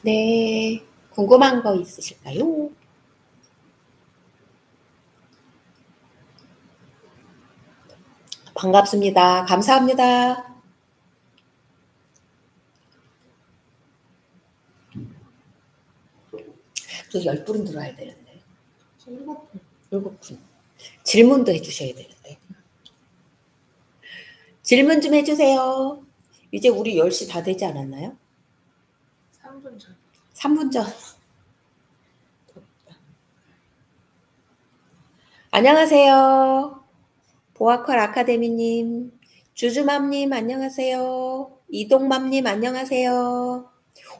네, 궁금한 거 있으실까요? 반갑습니다. 감사합니다. 저 10분 들어야 되는데. 7분. 질문도 해주셔야 되는데. 질문 좀 해주세요. 이제 우리 10시 다 되지 않았나요? 3분 전. 3분 전. 안녕하세요. 보아컬 아카데미님, 주주맘님 안녕하세요. 이동맘님 안녕하세요.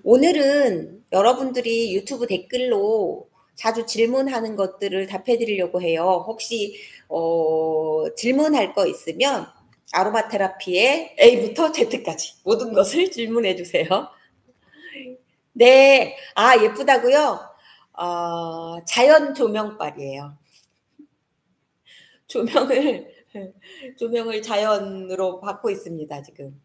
오늘은 여러분들이 유튜브 댓글로 자주 질문하는 것들을 답해 드리려고 해요. 혹시 질문할 거 있으면 아로마 테라피의 A부터 Z까지 모든 것을 질문해 주세요. 네, 아 예쁘다고요? 자연 조명빨이에요. 조명을 자연으로 받고 있습니다, 지금.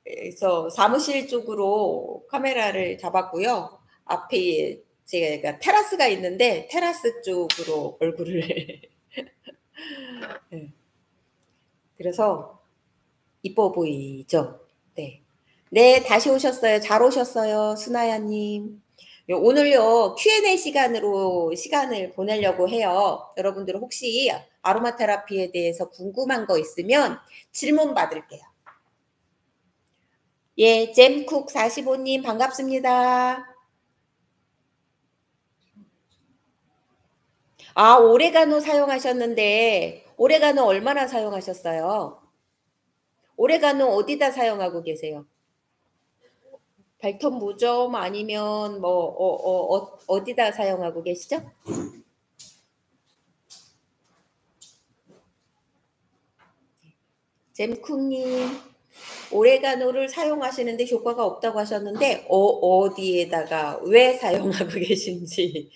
그래서 사무실 쪽으로 카메라를 잡았고요. 앞에 제가 테라스가 있는데 테라스 쪽으로 얼굴을 네. 그래서 이뻐 보이죠? 네. 네, 다시 오셨어요. 잘 오셨어요. 수나야님. 오늘요, Q&A 시간으로 시간을 보내려고 해요. 여러분들 혹시 아로마 테라피에 대해서 궁금한 거 있으면 질문 받을게요. 예, 잼쿡 45님 반갑습니다. 아, 오레가노 사용하셨는데 오레가노 얼마나 사용하셨어요? 오레가노 어디다 사용하고 계세요? 발톱 무좀 아니면 뭐 어디다 사용하고 계시죠? 잼쿡님 오레가노를 사용하시는데 효과가 없다고 하셨는데 어디에다가 왜 사용하고 계신지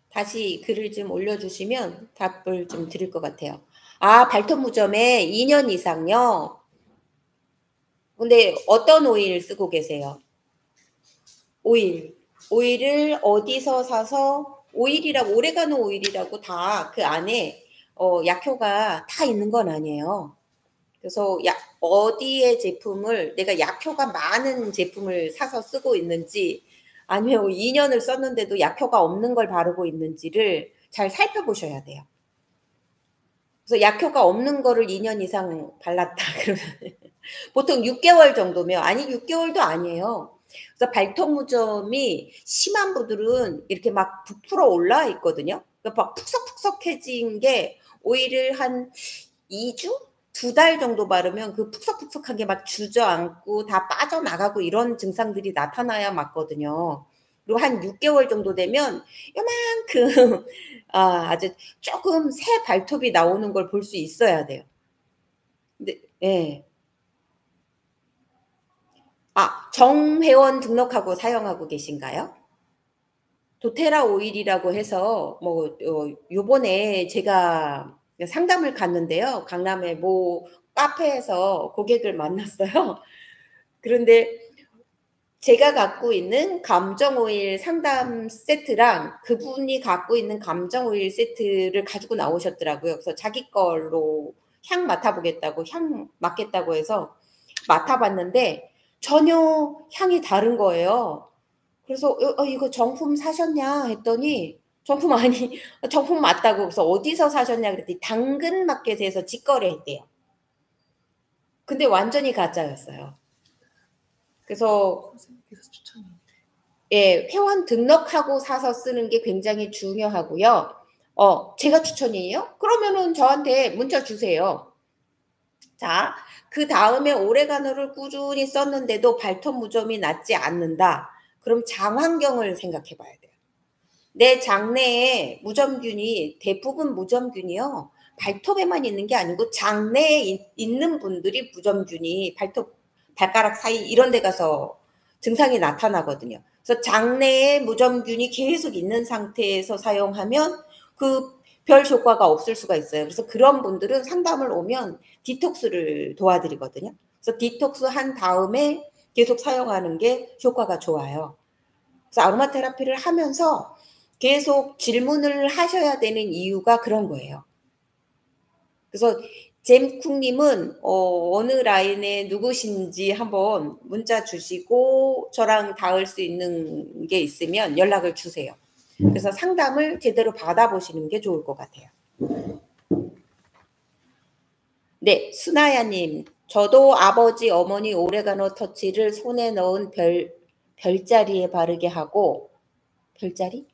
다시 글을 좀 올려주시면 답을 좀 드릴 것 같아요. 아, 발톱 무좀에 2년 이상요? 근데 어떤 오일 쓰고 계세요? 오일을 어디서 사서 오일이라고 오레가노 오일이라고 다 그 안에 약효가 다 있는 건 아니에요. 그래서 어디에 제품을 내가 약효가 많은 제품을 사서 쓰고 있는지 아니면 2년을 썼는데도 약효가 없는 걸 바르고 있는지를 잘 살펴보셔야 돼요. 그래서 약효가 없는 거를 2년 이상 발랐다 그러면 보통 6개월 정도면 아니 6개월도 아니에요. 그래서 발톱 무좀이 심한 분들은 이렇게 막 부풀어 올라 있거든요. 그러니까 막 푹석푹석해진 게 오일을 한 2주? 2달 정도 바르면 그 푹석푹석한 게 막 주저앉고 다 빠져나가고 이런 증상들이 나타나야 맞거든요. 그리고 한 6개월 정도 되면 요만큼 아주 조금 새 발톱이 나오는 걸 볼 수 있어야 돼요. 근데 예. 아, 정회원 등록하고 사용하고 계신가요? 도테라 오일이라고 해서 뭐 요번에 제가 상담을 갔는데요. 강남의 모 카페에서 고객을 만났어요. 그런데 제가 갖고 있는 감정 오일 상담 세트랑 그분이 갖고 있는 감정 오일 세트를 가지고 나오셨더라고요. 그래서 자기 걸로 향 맡아보겠다고 향 맡겠다고 해서 맡아봤는데 전혀 향이 다른 거예요. 그래서 이거 정품 사셨냐 했더니 정품 아니 정품 맞다고. 그래서 어디서 사셨냐 그랬더니 당근마켓에서 직거래했대요. 근데 완전히 가짜였어요. 그래서 선생님께서 추천해. 예, 회원 등록하고 사서 쓰는 게 굉장히 중요하고요. 제가 추천이에요? 그러면은 저한테 문자 주세요. 자, 그 다음에 오레가노를 꾸준히 썼는데도 발톱 무좀이 낫지 않는다. 그럼 장환경을 생각해 봐야 돼요. 내 장내에 무좀균이 대부분 무좀균이요. 발톱에만 있는 게 아니고 장내에 있는 분들이 무좀균이 발가락 사이 이런 데 가서 증상이 나타나거든요. 그래서 장내에 무점균이 계속 있는 상태에서 사용하면 그 별 효과가 없을 수가 있어요. 그래서 그런 분들은 상담을 오면 디톡스를 도와드리거든요. 그래서 디톡스 한 다음에 계속 사용하는 게 효과가 좋아요. 그래서 아로마 테라피를 하면서 계속 질문을 하셔야 되는 이유가 그런 거예요. 그래서 잼쿵님은 어느 라인에 누구신지 한번 문자 주시고 저랑 닿을 수 있는 게 있으면 연락을 주세요. 그래서 상담을 제대로 받아보시는 게 좋을 것 같아요. 네, 수나야님. 저도 아버지, 어머니 오레가노 터치를 손에 넣은 별자리에 바르게 하고, 별자리?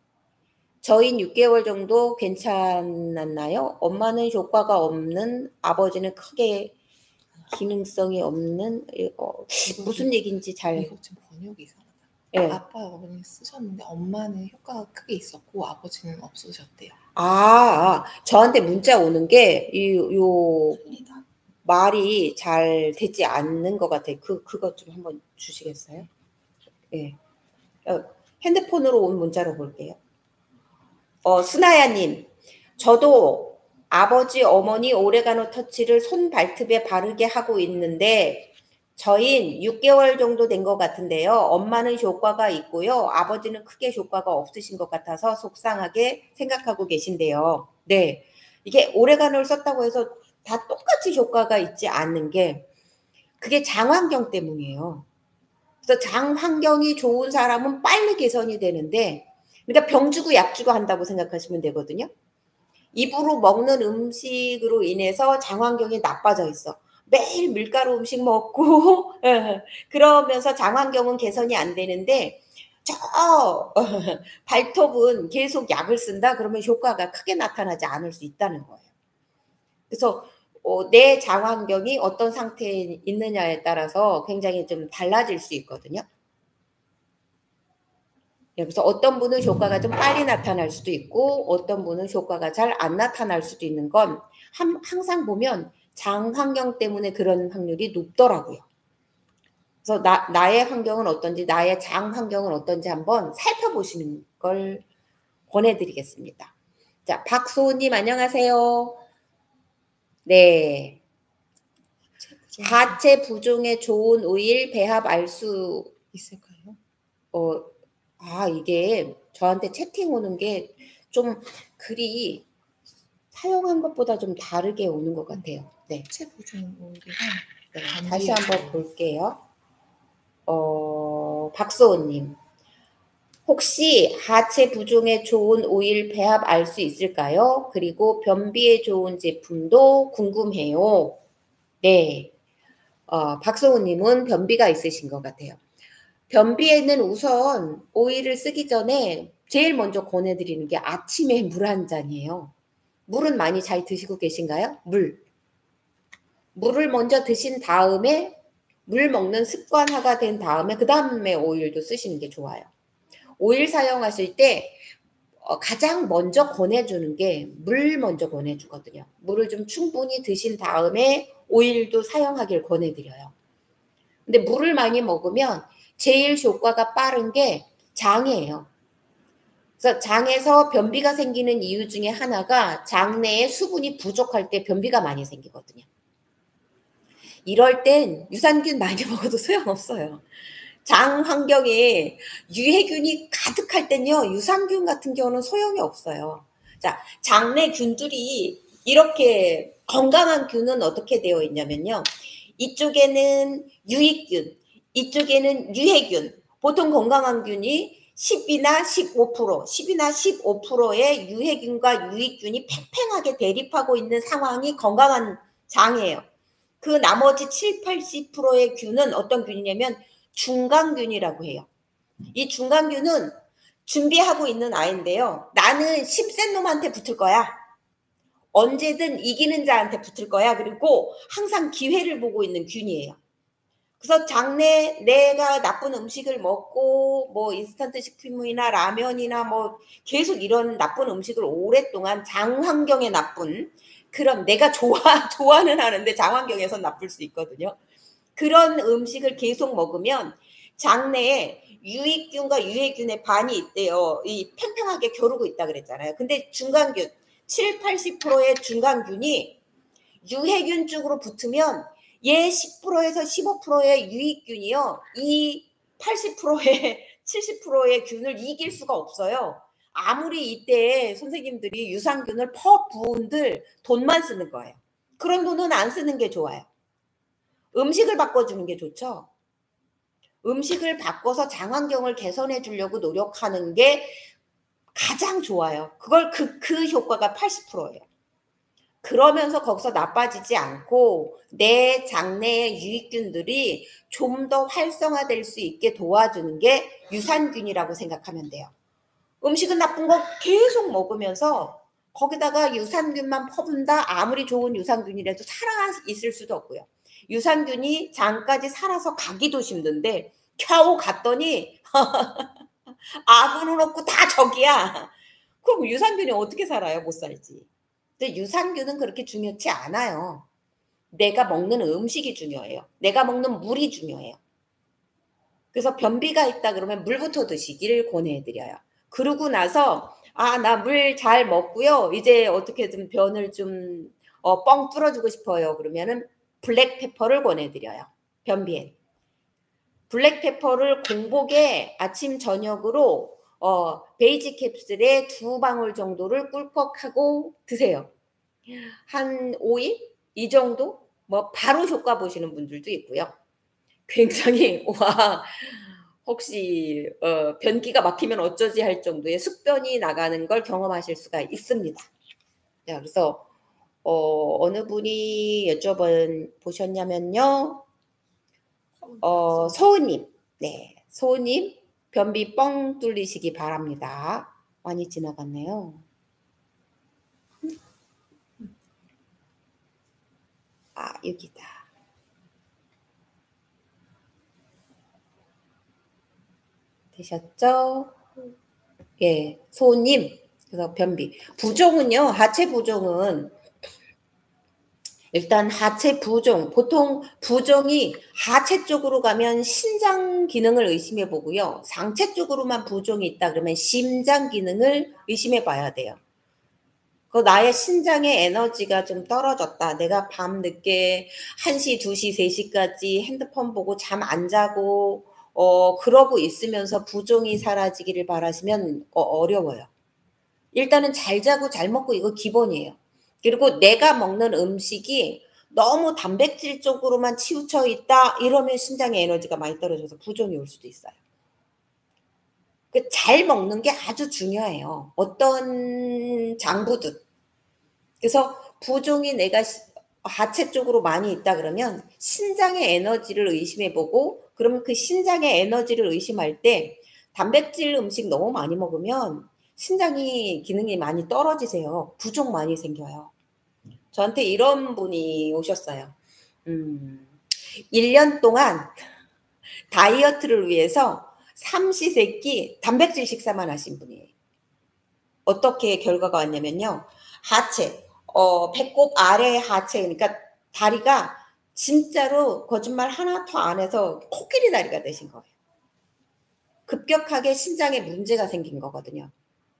저희 6개월 정도 괜찮았나요? 엄마는 효과가 없는, 아버지는 크게 기능성이 없는, 무슨 얘기인지 잘. 이거 지금 번역이 이상하다. 예. 아빠 어머니 쓰셨는데 엄마는 효과가 크게 있었고 아버지는 없으셨대요. 저한테 문자 오는 게, 틀리다. 말이 잘 되지 않는 것 같아요. 그것 좀 한번 주시겠어요? 예. 핸드폰으로 온 문자로 볼게요. 수나야님, 저도 아버지, 어머니 오레가노 터치를 손 발톱에 바르게 하고 있는데 저흰 6개월 정도 된 것 같은데요. 엄마는 효과가 있고요. 아버지는 크게 효과가 없으신 것 같아서 속상하게 생각하고 계신데요. 네, 이게 오레가노를 썼다고 해서 다 똑같이 효과가 있지 않는 게 그게 장환경 때문이에요. 그래서 장환경이 좋은 사람은 빨리 개선이 되는데 그러니까 병 주고 약 주고 한다고 생각하시면 되거든요. 입으로 먹는 음식으로 인해서 장환경이 나빠져 있어. 매일 밀가루 음식 먹고 그러면서 장환경은 개선이 안 되는데 저 발톱은 계속 약을 쓴다 그러면 효과가 크게 나타나지 않을 수 있다는 거예요. 그래서 내 장환경이 어떤 상태에 있느냐에 따라서 굉장히 좀 달라질 수 있거든요. 그래서 어떤 분은 효과가 좀 빨리 나타날 수도 있고 어떤 분은 효과가 잘 안 나타날 수도 있는 건 항상 보면 장환경 때문에 그런 확률이 높더라고요. 그래서 나의 환경은 어떤지 나의 장환경은 어떤지 한번 살펴보시는 걸 권해드리겠습니다. 자, 박소은님 안녕하세요. 네. 하체 부종에 좋은 오일 배합 알 수 있을까요? 이게 저한테 채팅 오는 게 좀 글이 사용한 것보다 좀 다르게 오는 것 같아요. 네. 하체 부종 오일이랑 네, 다시 한번 볼게요. 박소은님. 혹시 하체 부종에 좋은 오일 배합 알 수 있을까요? 그리고 변비에 좋은 제품도 궁금해요. 네. 박소은님은 변비가 있으신 것 같아요. 변비에는 우선 오일을 쓰기 전에 제일 먼저 권해드리는 게 아침에 물 한 잔이에요. 물은 많이 잘 드시고 계신가요? 물을 먼저 드신 다음에 물 먹는 습관화가 된 다음에 그 다음에 오일도 쓰시는 게 좋아요. 오일 사용하실 때 가장 먼저 권해주는 게 물 먼저 권해주거든요. 물을 좀 충분히 드신 다음에 오일도 사용하길 권해드려요. 근데 물을 많이 먹으면 제일 효과가 빠른 게 장이에요. 그래서 장에서 변비가 생기는 이유 중에 하나가 장내에 수분이 부족할 때 변비가 많이 생기거든요. 이럴 땐 유산균 많이 먹어도 소용없어요. 장 환경에 유해균이 가득할 땐요, 유산균 같은 경우는 소용이 없어요. 자, 장내 균들이 이렇게 건강한 균은 어떻게 되어 있냐면요. 이쪽에는 유익균, 이쪽에는 유해균. 보통 건강한 균이 10이나 15%, 10이나 15%의 유해균과 유익균이 팽팽하게 대립하고 있는 상황이 건강한 장이에요. 그 나머지 7, 80%의 균은 어떤 균이냐면 중간균이라고 해요. 이 중간균은 준비하고 있는 아이인데요. 나는 10센 놈한테 붙을 거야. 언제든 이기는 자한테 붙을 거야. 그리고 항상 기회를 보고 있는 균이에요. 그래서 장내 내가 나쁜 음식을 먹고 뭐 인스턴트 식품이나 라면이나 뭐 계속 이런 나쁜 음식을 오랫동안 장 환경에 나쁜 그럼 내가 좋아는 하는데 장 환경에서 나쁠 수 있거든요. 그런 음식을 계속 먹으면 장내에 유익균과 유해균의 반이 있대요. 이 팽팽하게 겨루고 있다 그랬잖아요. 근데 중간균 7, 80%의 중간균이 유해균 쪽으로 붙으면 얘 10%에서 15%의 유익균이요. 이 80%의 70%의 균을 이길 수가 없어요. 아무리 이때 선생님들이 유산균을 퍼 부은들 돈만 쓰는 거예요. 그런 돈은 안 쓰는 게 좋아요. 음식을 바꿔주는 게 좋죠. 음식을 바꿔서 장환경을 개선해 주려고 노력하는 게 가장 좋아요. 그걸 그 효과가 80%예요. 그러면서 거기서 나빠지지 않고 내 장내의 유익균들이 좀 더 활성화될 수 있게 도와주는 게 유산균이라고 생각하면 돼요. 음식은 나쁜 거 계속 먹으면서 거기다가 유산균만 퍼분다. 아무리 좋은 유산균이라도 살아있을 수도 없고요. 유산균이 장까지 살아서 가기도 힘든데 겨우 갔더니 아군은 없고 다 적이야. 그럼 유산균이 어떻게 살아요? 못 살지. 근데 유산균은 그렇게 중요치 않아요. 내가 먹는 음식이 중요해요. 내가 먹는 물이 중요해요. 그래서 변비가 있다 그러면 물부터 드시기를 권해드려요. 그러고 나서 나 물 잘 먹고요. 이제 어떻게든 변을 좀 뻥 뚫어주고 싶어요. 그러면은 블랙페퍼를 권해드려요. 변비에. 블랙페퍼를 공복에 아침 저녁으로 베이지 캡슐에 2방울 정도를 꿀꺽하고 드세요. 한 5일? 이 정도? 뭐 바로 효과 보시는 분들도 있고요. 굉장히 혹시 변기가 막히면 어쩌지 할 정도의 숙변이 나가는 걸 경험하실 수가 있습니다. 자, 그래서 어느 분이 보셨냐면요. 소우님. 네, 소우님 변비 뻥 뚫리시기 바랍니다. 많이 지나갔네요. 여기다. 되셨죠? 예, 소우님. 그래서 변비. 부종은요, 하체 부종은 일단 하체 부종, 보통 부종이 하체 쪽으로 가면 신장 기능을 의심해 보고요. 상체 쪽으로만 부종이 있다 그러면 심장 기능을 의심해 봐야 돼요. 나의 신장의 에너지가 좀 떨어졌다. 내가 밤 늦게 1시, 2시, 3시까지 핸드폰 보고 잠 안 자고 그러고 있으면서 부종이 사라지기를 바라시면 어려워요. 일단은 잘 자고 잘 먹고 이거 기본이에요. 그리고 내가 먹는 음식이 너무 단백질 쪽으로만 치우쳐 있다 이러면 신장의 에너지가 많이 떨어져서 부종이 올 수도 있어요. 잘 먹는 게 아주 중요해요. 어떤 장부든. 그래서 부종이 내가 하체 쪽으로 많이 있다 그러면 신장의 에너지를 의심해보고 그러면 그 신장의 에너지를 의심할 때 단백질 음식 너무 많이 먹으면 신장이 기능이 많이 떨어지세요. 부종 많이 생겨요. 저한테 이런 분이 오셨어요. 1년 동안 다이어트를 위해서 삼시세끼 단백질 식사만 하신 분이에요. 어떻게 결과가 왔냐면요. 하체, 배꼽 아래 하체, 그러니까 다리가 진짜로 거짓말 하나 더 안 해서 코끼리 다리가 되신 거예요. 급격하게 신장에 문제가 생긴 거거든요.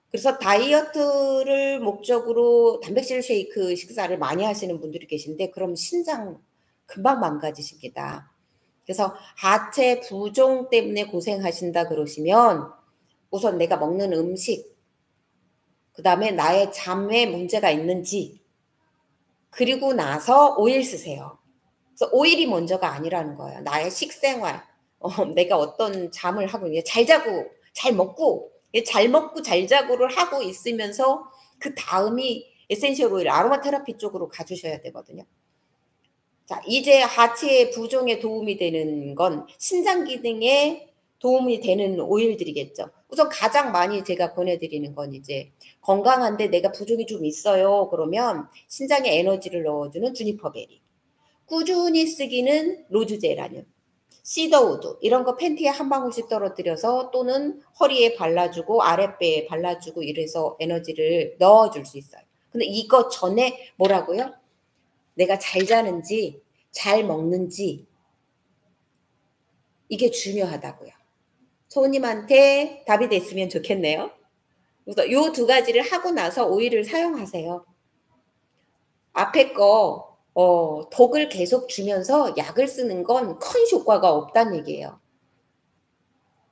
그래서 다이어트를 목적으로 단백질 쉐이크 식사를 많이 하시는 분들이 계신데 그럼 신장 금방 망가지십니다. 그래서 하체 부종 때문에 고생하신다 그러시면 우선 내가 먹는 음식, 그 다음에 나의 잠에 문제가 있는지, 그리고 나서 오일 쓰세요. 그래서 오일이 먼저가 아니라는 거예요. 나의 식생활, 내가 어떤 잠을 하고 잘 자고 잘 먹고 잘 자고를 하고 있으면서 그 다음이 에센셜 오일, 아로마 테라피 쪽으로 가주셔야 되거든요. 자, 이제 하체 부종에 도움이 되는 건 신장 기능에 도움이 되는 오일들이겠죠. 우선 가장 많이 제가 권해드리는 건 이제 건강한데 내가 부종이 좀 있어요. 그러면 신장에 에너지를 넣어주는 주니퍼베리. 꾸준히 쓰기는 로즈제라늄, 시더우드 이런 거 팬티에 한 방울씩 떨어뜨려서 또는 허리에 발라주고 아랫배에 발라주고 이래서 에너지를 넣어줄 수 있어요. 근데 이거 전에 뭐라고요? 내가 잘 자는지 잘 먹는지 이게 중요하다고요. 소님한테 답이 됐으면 좋겠네요. 그래서 요 두 가지를 하고 나서 오일을 사용하세요. 앞에 거 독을 계속 주면서 약을 쓰는 건 큰 효과가 없다는 얘기예요.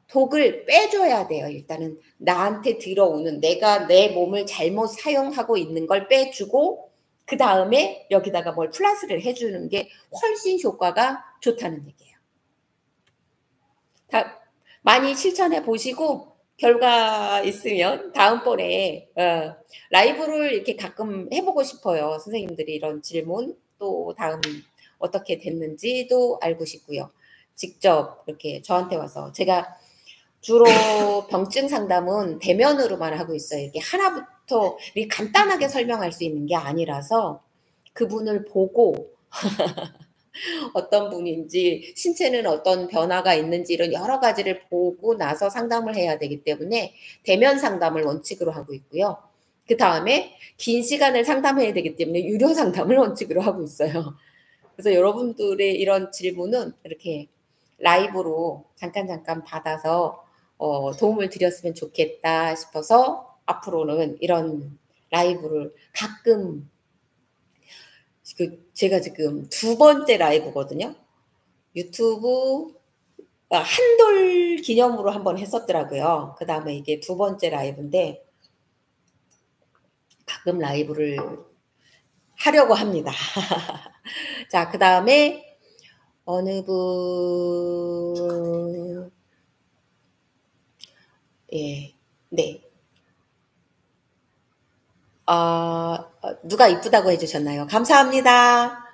독을 빼줘야 돼요. 일단은 나한테 들어오는 내가 내 몸을 잘못 사용하고 있는 걸 빼주고 그 다음에 여기다가 뭘 플러스를 해주는 게 훨씬 효과가 좋다는 얘기예요. 많이 실천해 보시고 결과 있으면 다음번에 라이브를 이렇게 가끔 해보고 싶어요. 선생님들이 이런 질문 또 다음 어떻게 됐는지도 알고 싶고요. 직접 이렇게 저한테 와서 제가 주로 병증 상담은 대면으로만 하고 있어요. 이렇게 하나부터 이렇게 간단하게 설명할 수 있는 게 아니라서 그분을 보고 어떤 분인지 신체는 어떤 변화가 있는지 이런 여러 가지를 보고 나서 상담을 해야 되기 때문에 대면 상담을 원칙으로 하고 있고요. 그 다음에 긴 시간을 상담해야 되기 때문에 유료 상담을 원칙으로 하고 있어요. 그래서 여러분들의 이런 질문은 이렇게 라이브로 잠깐 받아서 도움을 드렸으면 좋겠다 싶어서 앞으로는 이런 라이브를 가끔 제가 지금 두 번째 라이브거든요. 유튜브 한돌 기념으로 한번 했었더라고요. 그 다음에 이게 두 번째 라이브인데 가끔 라이브를 하려고 합니다. 자, 그 다음에 어느 분 예, 네. 누가 이쁘다고 해주셨나요? 감사합니다.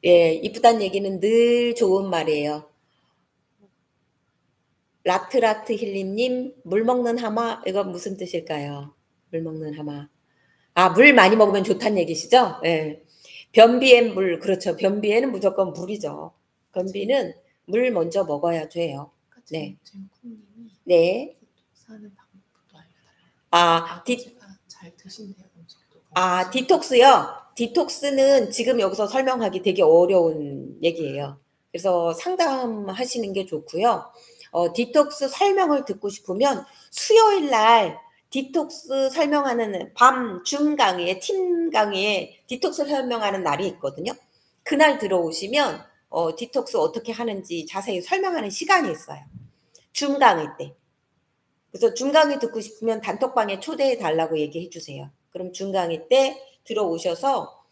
예, 이쁘다는 얘기는 늘 좋은 말이에요. 라트라트 힐리님, 물 먹는 하마, 이거 무슨 뜻일까요? 물 먹는 하마. 물 많이 먹으면 좋다는 얘기시죠? 예. 변비엔 물, 그렇죠. 변비에는 무조건 물이죠. 변비는 물 먼저 먹어야 돼요. 네. 네. 사는 방법도 알려달라요. 아버지가 잘 드신대요, 음식도. 디톡스요? 디톡스는 지금 여기서 설명하기 되게 어려운 얘기예요. 그래서 상담하시는 게 좋고요. 디톡스 설명을 듣고 싶으면 수요일 날 디톡스 설명하는 중 강의에 팀 강의에 디톡스 설명하는 날이 있거든요. 그날 들어오시면 디톡스 어떻게 하는지 자세히 설명하는 시간이 있어요. 중 강의 때. 그래서 중 강의 듣고 싶으면 단톡방에 초대해 달라고 얘기해 주세요. 그럼 중 강의 때 들어오셔서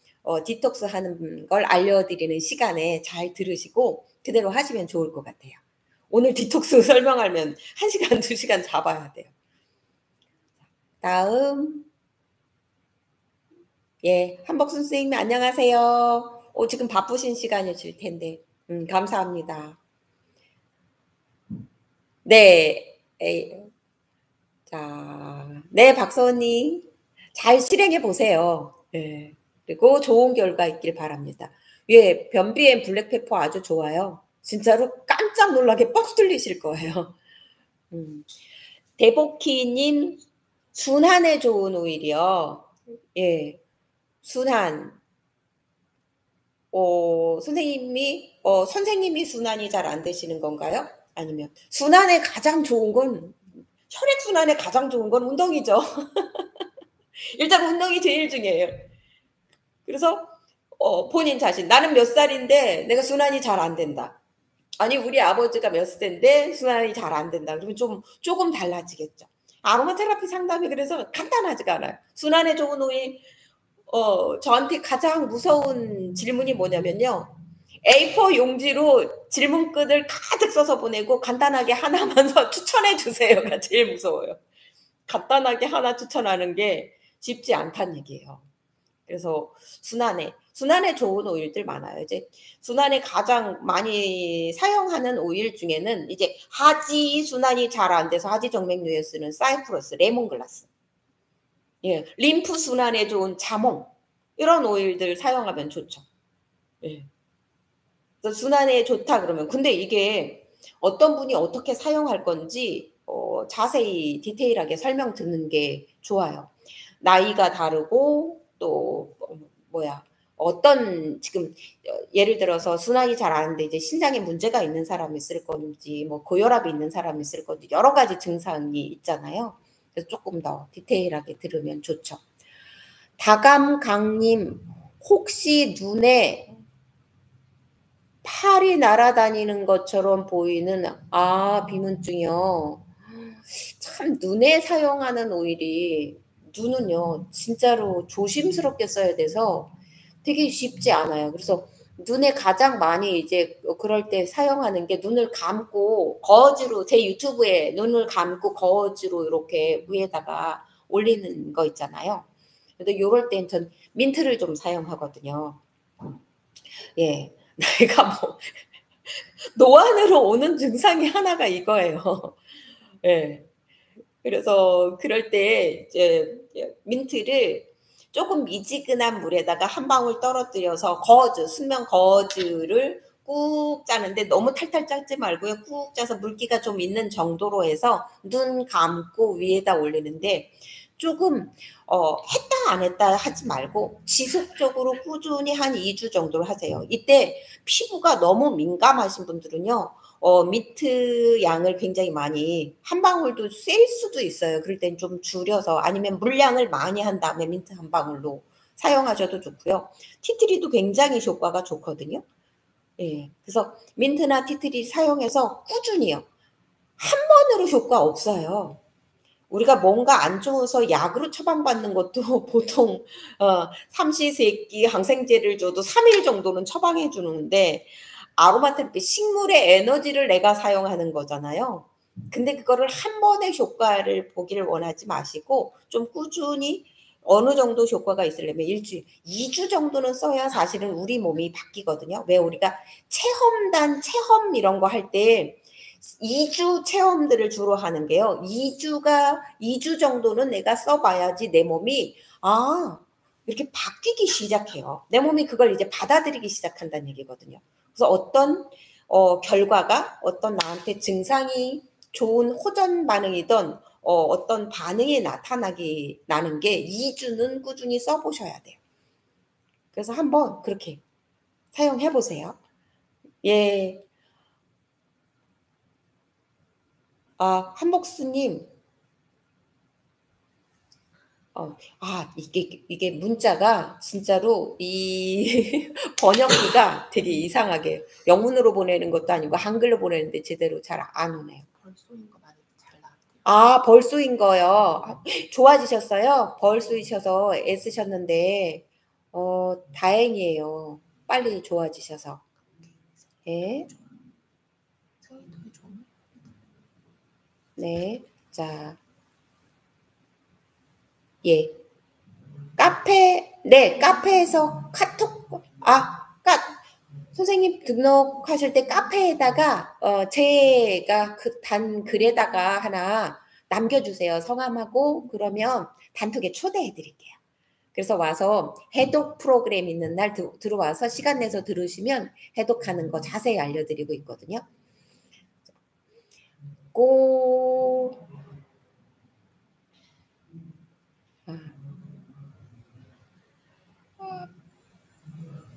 디톡스 하는 걸 알려드리는 시간에 잘 들으시고 그대로 하시면 좋을 것 같아요. 오늘 디톡스 설명하면 1시간, 2시간 잡아야 돼요. 다음. 예, 한복순 선생님 안녕하세요. 지금 바쁘신 시간이실 텐데. 감사합니다. 네. 자, 네, 박서원님. 잘 실행해 보세요. 네. 그리고 좋은 결과 있길 바랍니다. 예, 변비엔 블랙페퍼 아주 좋아요. 진짜로 깜짝 놀라게 뻑 뚫리실 거예요. 대복희님, 순한에 좋은 오일이요. 예, 순한. 선생님이 순환이 잘 안 되시는 건가요? 아니면 순환에 가장 좋은 건 혈액순환에 가장 좋은 건 운동이죠. 일단 운동이 제일 중요해요. 그래서 본인 자신 나는 몇 살인데 내가 순환이 잘 안 된다. 아니 우리 아버지가 몇 세인데 순환이 잘 안 된다. 그러면 조금 달라지겠죠. 아로마 테라피 상담이 그래서 간단하지가 않아요. 순환에 좋은 오일 저한테 가장 무서운 질문이 뭐냐면요. A4 용지로 질문글을 가득 써서 보내고 간단하게 하나만 추천해 주세요가 제일 무서워요. 간단하게 하나 추천하는 게 쉽지 않다는 얘기예요. 그래서 순환에 좋은 오일들 많아요. 이제 순환에 가장 많이 사용하는 오일 중에는 이제 하지 순환이 잘 안 돼서 하지 정맥류에 쓰는 사이프러스, 레몬글라스. 예, 림프 순환에 좋은 자몽 이런 오일들 사용하면 좋죠. 예. 그래서 순환에 좋다 그러면 근데 이게 어떤 분이 어떻게 사용할 건지 자세히 디테일하게 설명 듣는 게 좋아요. 나이가 다르고 또 어떤 지금 예를 들어서 순환이 잘 안 하는데 이제 신장에 문제가 있는 사람이 있을 건지 뭐 고혈압이 있는 사람이 있을 건지 여러 가지 증상이 있잖아요. 그래서 조금 더 디테일하게 들으면 좋죠. 다감강님 혹시 눈에 팔이 날아다니는 것처럼 보이는 비문증이요. 참 눈에 사용하는 오일이 눈은요 진짜로 조심스럽게 써야 돼서 되게 쉽지 않아요. 그래서 눈에 가장 많이 이제 그럴 때 사용하는 게 눈을 감고 거즈로 제 유튜브에 눈을 감고 거즈로 이렇게 위에다가 올리는 거 있잖아요. 근데 요럴 땐 전 민트를 좀 사용하거든요. 예. 내가 뭐 노안으로 오는 증상이 하나가 이거예요. 예. 그래서 그럴 때 이제 민트를 조금 미지근한 물에다가 한 방울 떨어뜨려서 거즈, 순면 거즈를 꾹 짜는데 너무 탈탈 짜지 말고요. 꾹 짜서 물기가 좀 있는 정도로 해서 눈 감고 위에다 올리는데 조금 했다 안 했다 하지 말고 지속적으로 꾸준히 한 2주 정도를 하세요. 이때 피부가 너무 민감하신 분들은요. 민트 양을 굉장히 많이 한 방울도 셀 수도 있어요. 그럴 땐 좀 줄여서 아니면 물량을 많이 한 다음에 민트 한 방울로 사용하셔도 좋고요. 티트리도 굉장히 효과가 좋거든요. 예. 그래서 민트나 티트리 사용해서 꾸준히요. 한 번으로 효과 없어요. 우리가 뭔가 안 좋아서 약으로 처방받는 것도 보통 삼시세끼 항생제를 줘도 3일 정도는 처방해 주는데 아로마 테라피 식물의 에너지를 내가 사용하는 거잖아요. 근데 그거를 한 번의 효과를 보기를 원하지 마시고 좀 꾸준히 어느 정도 효과가 있으려면 일주일, 2주 정도는 써야 사실은 우리 몸이 바뀌거든요. 왜 우리가 체험 이런 거 할 때 2주 체험들을 주로 하는 게요. 2주 정도는 내가 써봐야지 내 몸이 이렇게 바뀌기 시작해요. 내 몸이 그걸 이제 받아들이기 시작한다는 얘기거든요. 그래서 어떤 결과가 어떤 나한테 증상이 좋은 호전 반응이든 어떤 반응이 나는 게 2주는 꾸준히 써보셔야 돼요. 그래서 한번 그렇게 사용해 보세요. 예. 한복수님, 이게 문자가 진짜로 이 번역기가 되게 이상하게 영문으로 보내는 것도 아니고 한글로 보내는데 제대로 잘 안 오네요. 벌쏘인 거 많이 잘 나왔대요. 벌쏘인 거요. 좋아지셨어요? 벌쏘이셔서 애쓰셨는데, 다행이에요. 빨리 좋아지셔서. 예. 세월이 좋네. 네. 자, 예. 카페에서 카톡, 선생님 등록하실 때 카페에다가 제가 그 단 글에다가 하나 남겨주세요. 성함하고 그러면 단톡에 초대해 드릴게요. 그래서 와서 해독 프로그램 있는 날 들어와서 시간 내서 들으시면 해독하는 거 자세히 알려드리고 있거든요.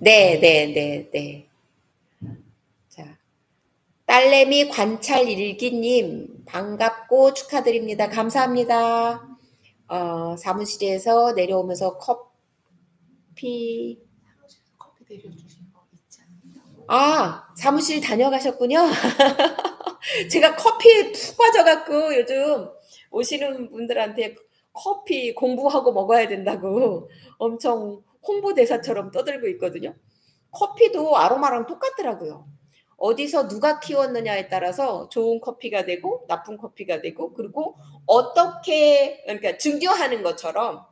네. 자, 딸내미 관찰 일기님 반갑고 축하드립니다. 감사합니다. 사무실에서 내려오면서 커피 내려주신 거 있지 않나요? 사무실 다녀가셨군요. 제가 커피에 푹 빠져갖고 요즘 오시는 분들한테 커피 공부하고 먹어야 된다고 엄청 홍보대사처럼 떠들고 있거든요. 커피도 아로마랑 똑같더라고요. 어디서 누가 키웠느냐에 따라서 좋은 커피가 되고 나쁜 커피가 되고 그리고 어떻게 그러니까 증류하는 것처럼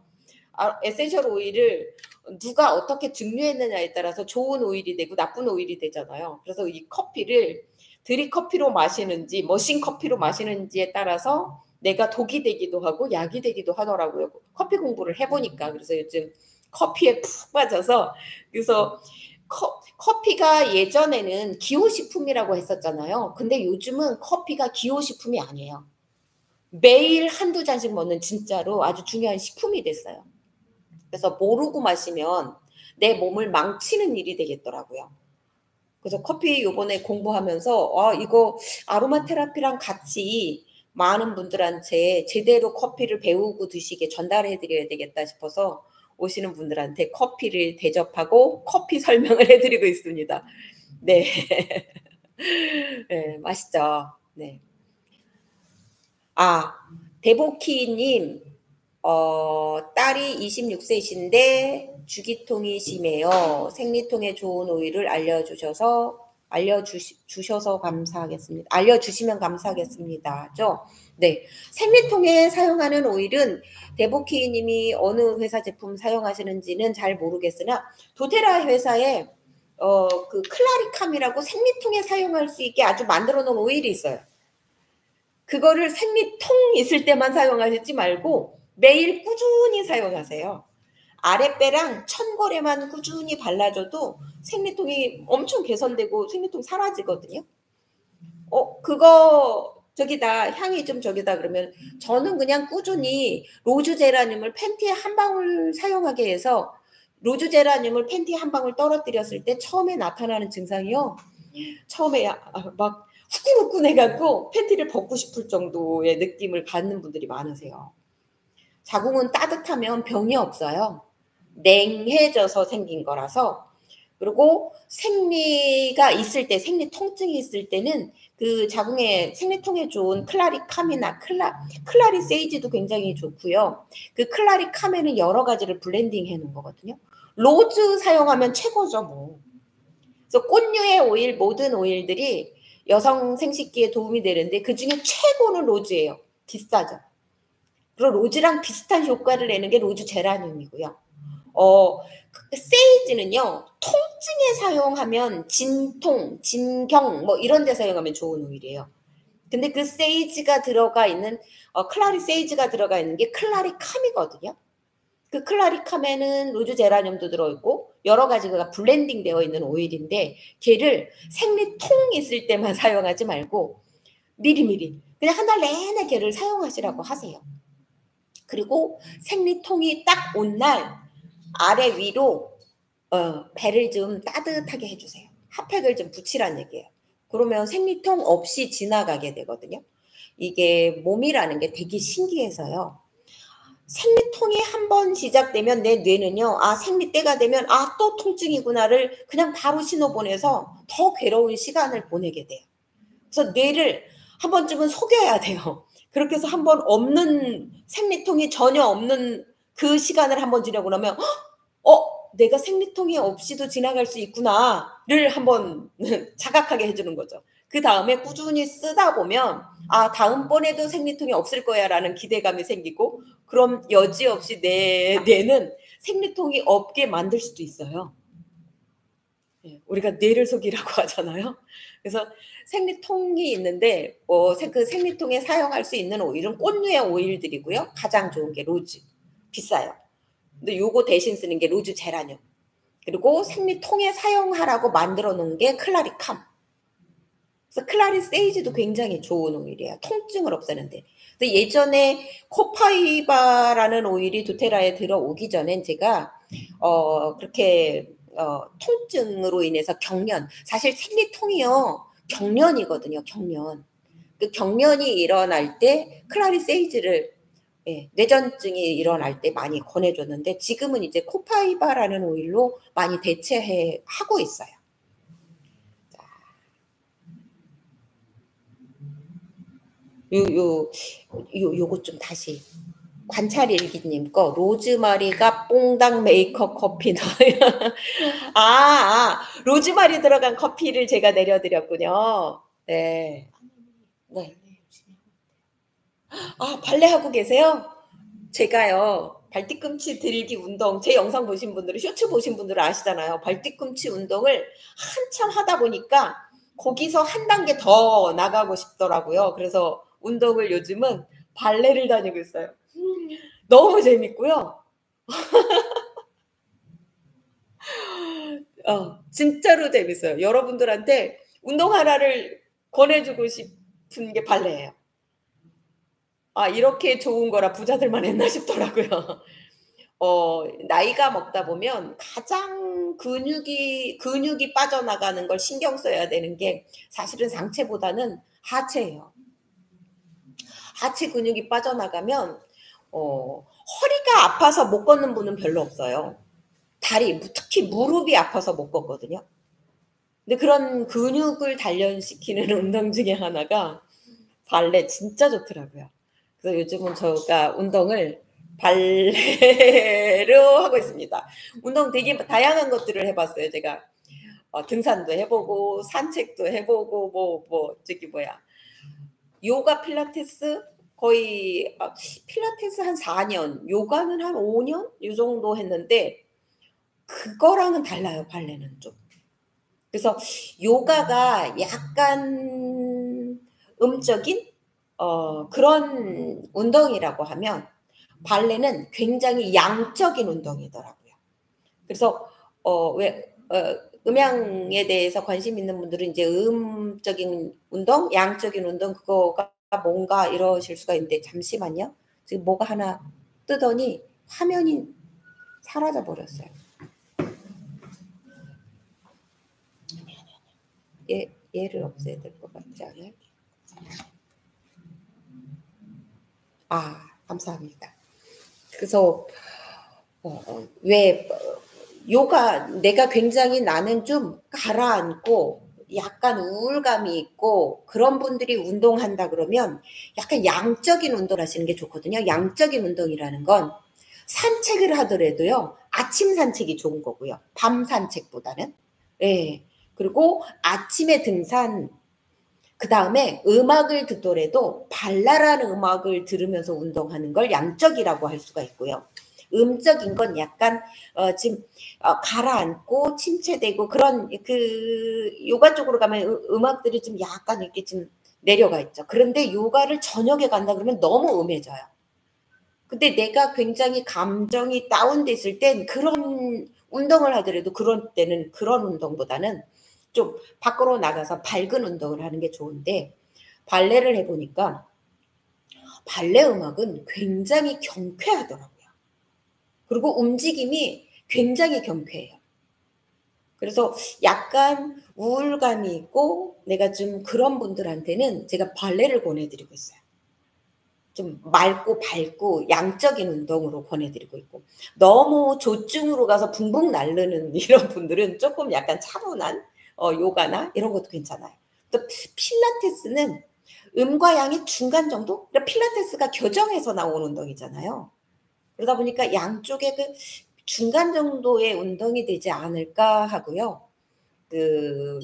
에센셜 오일을 누가 어떻게 증류했느냐에 따라서 좋은 오일이 되고 나쁜 오일이 되잖아요. 그래서 이 커피를 드립커피로 마시는지 머신 커피로 마시는지에 따라서 내가 독이 되기도 하고 약이 되기도 하더라고요. 커피 공부를 해보니까. 그래서 요즘 커피에 푹 빠져서 그래서 커피가 예전에는 기호식품이라고 했었잖아요. 근데 요즘은 커피가 기호식품이 아니에요. 매일 한두 잔씩 먹는 진짜로 아주 중요한 식품이 됐어요. 그래서 모르고 마시면 내 몸을 망치는 일이 되겠더라고요. 그래서 커피 요번에 공부하면서 이거 아로마 테라피랑 같이 많은 분들한테 제대로 커피를 배우고 드시게 전달해 드려야 되겠다 싶어서 오시는 분들한테 커피를 대접하고 커피 설명을 해 드리고 있습니다. 네. 네, 맛있죠. 네. 대보키님, 딸이 26세이신데 주기통이 심해요. 생리통에 좋은 오일을 알려주셔서 감사하겠습니다. 알려주시면 감사하겠습니다.죠. 네. 생리통에 사용하는 오일은 대보키님이 어느 회사 제품 사용하시는지는 잘 모르겠으나 도테라 회사에 그 클라리캄이라고 생리통에 사용할 수 있게 아주 만들어 놓은 오일이 있어요. 그거를 생리통 있을 때만 사용하시지 말고 매일 꾸준히 사용하세요. 아랫배랑 천골에만 꾸준히 발라줘도 생리통이 엄청 개선되고 생리통 사라지거든요. 그거 저기다 향이 좀 저기다 그러면 저는 그냥 꾸준히 로즈 제라늄을 팬티에 한 방울 사용하게 해서 로즈 제라늄을 팬티에 한 방울 떨어뜨렸을 때 처음에 나타나는 증상이요. 처음에 막 후끈후끈해갖고 팬티를 벗고 싶을 정도의 느낌을 갖는 분들이 많으세요. 자궁은 따뜻하면 병이 없어요. 냉해져서 생긴 거라서. 그리고 생리가 있을 때, 생리 통증이 있을 때는 그 자궁에 생리통에 좋은 클라리캄이나 클라리세이지도 굉장히 좋고요. 그 클라리캄에는 여러 가지를 블렌딩 해 놓은 거거든요. 로즈 사용하면 최고죠, 뭐. 그래서 꽃류의 오일, 모든 오일들이 여성 생식기에 도움이 되는데 그중에 최고는 로즈예요. 비싸죠. 그리고 로즈랑 비슷한 효과를 내는 게 로즈 제라늄이고요. 세이지는요. 통증에 사용하면 진통, 진경 뭐 이런 데 사용하면 좋은 오일이에요. 근데 그 세이지가 들어가 있는 클라리 세이지가 들어가 있는 게 클라리캄이거든요. 그 클라리캄에는 로즈 제라늄도 들어있고 여러 가지가 블렌딩 되어 있는 오일인데 걔를 생리통 있을 때만 사용하지 말고 미리미리 그냥 한 달 내내 걔를 사용하시라고 하세요. 그리고 생리통이 딱 온 날 아래 위로 배를 좀 따뜻하게 해주세요. 핫팩을 좀 붙이라는 얘기예요. 그러면 생리통 없이 지나가게 되거든요. 이게 몸이라는 게 되게 신기해서요. 생리통이 한 번 시작되면 내 뇌는요. 생리 때가 되면 또 통증이구나를 그냥 바로 신호 보내서 더 괴로운 시간을 보내게 돼요. 그래서 뇌를 한 번쯤은 속여야 돼요. 그렇게 해서 한 번 없는 생리통이 전혀 없는 그 시간을 한번 지나고 나면 내가 생리통이 없이도 지나갈 수 있구나를 한번 자각하게 해주는 거죠. 그 다음에 꾸준히 쓰다 보면 다음번에도 생리통이 없을 거야 라는 기대감이 생기고 그럼 여지없이 내 뇌는 생리통이 없게 만들 수도 있어요. 우리가 뇌를 속이라고 하잖아요. 그래서 생리통이 있는데 그 생리통에 사용할 수 있는 오일은 꽃류의 오일들이고요. 가장 좋은 게 로즈. 비싸요. 근데 요거 대신 쓰는 게 로즈 제라늄. 그리고 생리통에 사용하라고 만들어 놓은 게 클라리캄. 그래서 클라리세이지도 굉장히 좋은 오일이에요. 통증을 없애는데. 근데 예전에 코파이바라는 오일이 도테라에 들어오기 전엔 제가 그렇게 통증으로 인해서 경련. 사실 생리통이요. 경련이거든요. 경련. 그 경련이 일어날 때 클라리세이지를 뇌전증이 일어날 때 많이 권해줬는데 지금은 이제 코파이바라는 오일로 많이 대체하고 있어요. 요것 좀 다시 관찰일기님 거 로즈마리가 뽕당 메이커 커피 넣어요. 로즈마리 들어간 커피를 제가 내려드렸군요. 네. 네. 발레하고 계세요? 제가요 발뒤꿈치 들기 운동 제 영상 보신 분들은 쇼츠 보신 분들은 아시잖아요. 발뒤꿈치 운동을 한참 하다 보니까 거기서 한 단계 더 나가고 싶더라고요. 그래서 운동을 요즘은 발레를 다니고 있어요. 너무 재밌고요. 진짜로 재밌어요. 여러분들한테 운동 하나를 권해주고 싶은 게 발레예요. 이렇게 좋은 거라 부자들만 했나 싶더라고요. 나이가 먹다 보면 가장 근육이 빠져나가는 걸 신경 써야 되는 게 사실은 상체보다는 하체예요. 하체 근육이 빠져나가면 허리가 아파서 못 걷는 분은 별로 없어요. 다리, 특히 무릎이 아파서 못 걷거든요. 근데 그런 근육을 단련시키는 운동 중에 하나가 발레 진짜 좋더라고요. 그래서 요즘은 제가 운동을 발레로 하고 있습니다. 운동 되게 다양한 것들을 해봤어요. 제가 등산도 해보고 산책도 해보고 요가 필라테스 거의 필라테스 한 4년, 요가는 한 5년 이 정도 했는데 그거랑은 달라요. 발레는 좀. 그래서 요가가 약간 음적인 그런 운동이라고 하면 발레는 굉장히 양적인 운동이더라고요. 그래서 음향에 대해서 관심 있는 분들은 이제 음적인 운동, 양적인 운동 그거가 뭔가 이러실 수가 있는데 잠시만요. 지금 뭐가 하나 뜨더니 화면이 사라져 버렸어요. 얘를 없애야 될 것 같지 않아요? 감사합니다. 그래서 왜 요가 내가 굉장히 나는 좀 가라앉고 약간 우울감이 있고 그런 분들이 운동한다 그러면 약간 양적인 운동을 하시는 게 좋거든요. 양적인 운동이라는 건 산책을 하더라도요. 아침 산책이 좋은 거고요. 밤 산책보다는. 예. 그리고 아침에 등산 그다음에 음악을 듣더라도 발랄한 음악을 들으면서 운동하는 걸 양적이라고 할 수가 있고요. 음적인 건 약간 지금 가라앉고 침체되고 그런 그 요가 쪽으로 가면 음악들이 좀 약간 이렇게 좀 내려가 있죠. 그런데 요가를 저녁에 간다 그러면 너무 음해져요. 근데 내가 굉장히 감정이 다운됐을 땐 그런 운동을 하더라도 그런 때는 그런 운동보다는 좀 밖으로 나가서 밝은 운동을 하는 게 좋은데 발레를 해보니까 발레 음악은 굉장히 경쾌하더라고요. 그리고 움직임이 굉장히 경쾌해요. 그래서 약간 우울감이 있고 내가 좀 그런 분들한테는 제가 발레를 권해드리고 있어요. 좀 맑고 밝고 양적인 운동으로 권해드리고 있고 너무 조증으로 가서 붕붕 날르는 이런 분들은 조금 약간 차분한 요가나 이런 것도 괜찮아요. 또 필라테스는 음과 양의 중간 정도? 그러니까 필라테스가 교정에서 나온 운동이잖아요. 그러다 보니까 양쪽의 그 중간 정도의 운동이 되지 않을까 하고요. 그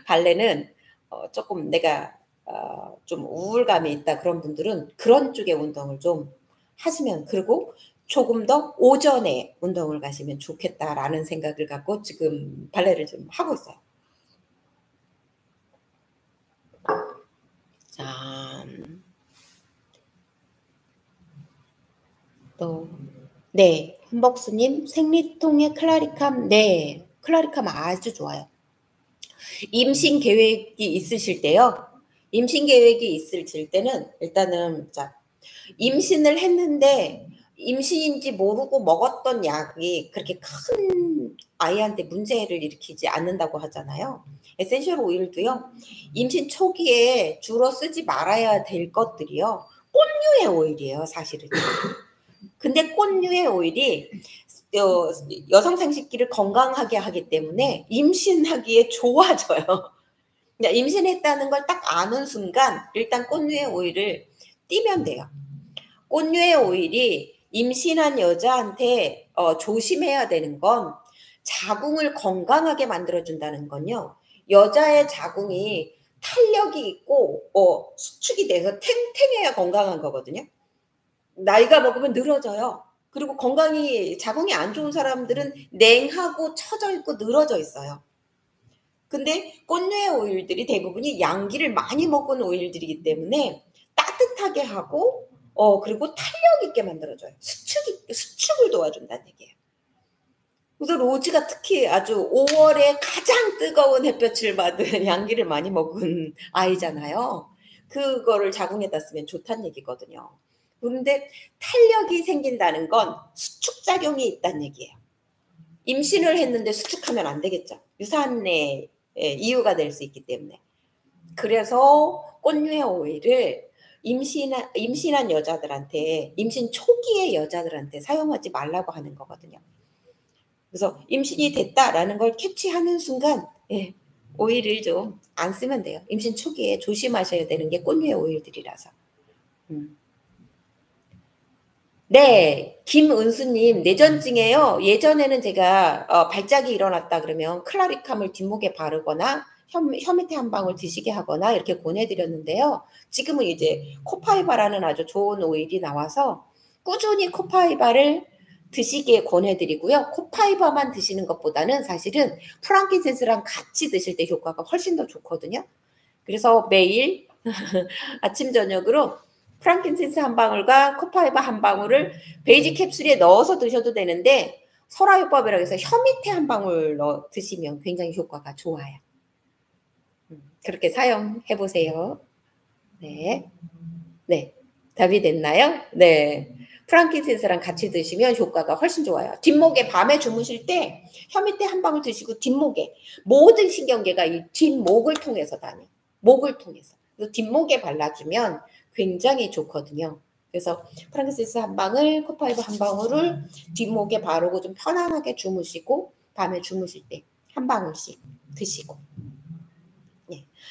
발레는 조금 내가 좀 우울감이 있다 그런 분들은 그런 쪽의 운동을 좀 하시면 그리고 조금 더 오전에 운동을 가시면 좋겠다라는 생각을 갖고 지금 발레를 좀 하고 있어요. 자, 또 네, 한복수님 생리통의 클라리캄 네, 클라리캄 아주 좋아요. 임신 계획이 있으실 때요. 임신 계획이 있을 때는 일단은 자 임신을 했는데 임신인지 모르고 먹었던 약이 그렇게 큰 아이한테 문제를 일으키지 않는다고 하잖아요. 에센셜 오일도요. 임신 초기에 주로 쓰지 말아야 될 것들이요. 꽃류의 오일이에요, 사실은. 근데 꽃류의 오일이 여성 생식기를 건강하게 하기 때문에 임신하기에 좋아져요. 그러니까 임신했다는 걸 딱 아는 순간 일단 꽃류의 오일을 띠면 돼요. 꽃류의 오일이 임신한 여자한테 조심해야 되는 건 자궁을 건강하게 만들어준다는 건요. 여자의 자궁이 탄력이 있고 수축이 돼서 탱탱해야 건강한 거거든요. 나이가 먹으면 늘어져요. 그리고 자궁이 안 좋은 사람들은 냉하고 처져 있고 늘어져 있어요. 근데 꽃류의 오일들이 대부분이 양기를 많이 먹은 오일들이기 때문에 따뜻하게 하고 그리고 탄력 있게 만들어줘요. 수축을 도와준다는 얘기예요. 그래서 로즈가 특히 아주 5월에 가장 뜨거운 햇볕을 받은 양기를 많이 먹은 아이잖아요. 그거를 자궁에다 쓰면 좋다는 얘기거든요. 그런데 탄력이 생긴다는 건 수축작용이 있다는 얘기예요. 임신을 했는데 수축하면 안 되겠죠. 유산의 이유가 될 수 있기 때문에. 그래서 꽃유의 오일을 임신한 여자들한테, 임신 초기의 여자들한테 사용하지 말라고 하는 거거든요. 그래서 임신이 됐다라는 걸 캐치하는 순간 오일을 좀 안 쓰면 돼요. 임신 초기에 조심하셔야 되는 게 꽃유의 오일들이라서. 네, 김은수님, 뇌전증에요. 예전에는 제가 발작이 일어났다 그러면 클라리캄을 뒷목에 바르거나 혀 밑에 한 방울 드시게 하거나 이렇게 권해드렸는데요. 지금은 이제 코파이바라는 아주 좋은 오일이 나와서 꾸준히 코파이바를 드시게 권해드리고요. 코파이바만 드시는 것보다는 사실은 프랑kin센스랑 같이 드실 때 효과가 훨씬 더 좋거든요. 그래서 매일 아침 저녁으로 프랑킨센스 한 방울과 코파이바 한 방울을 베이지 캡슐에 넣어서 드셔도 되는데 설화요법이라고 해서 혀 밑에 한 방울 넣어 드시면 굉장히 효과가 좋아요. 그렇게 사용해 보세요. 네. 네. 답이 됐나요? 네. 프랑킨센스랑 같이 드시면 효과가 훨씬 좋아요. 뒷목에 밤에 주무실 때 혀 밑에 한 방울 드시고 뒷목에 모든 신경계가 이 뒷목을 통해서 다녀요. 목을 통해서. 그래서 뒷목에 발라주면 굉장히 좋거든요. 그래서 프랑킨센스 한 방울, 코파이바 한 방울을 뒷목에 바르고 좀 편안하게 주무시고 밤에 주무실 때 한 방울씩 드시고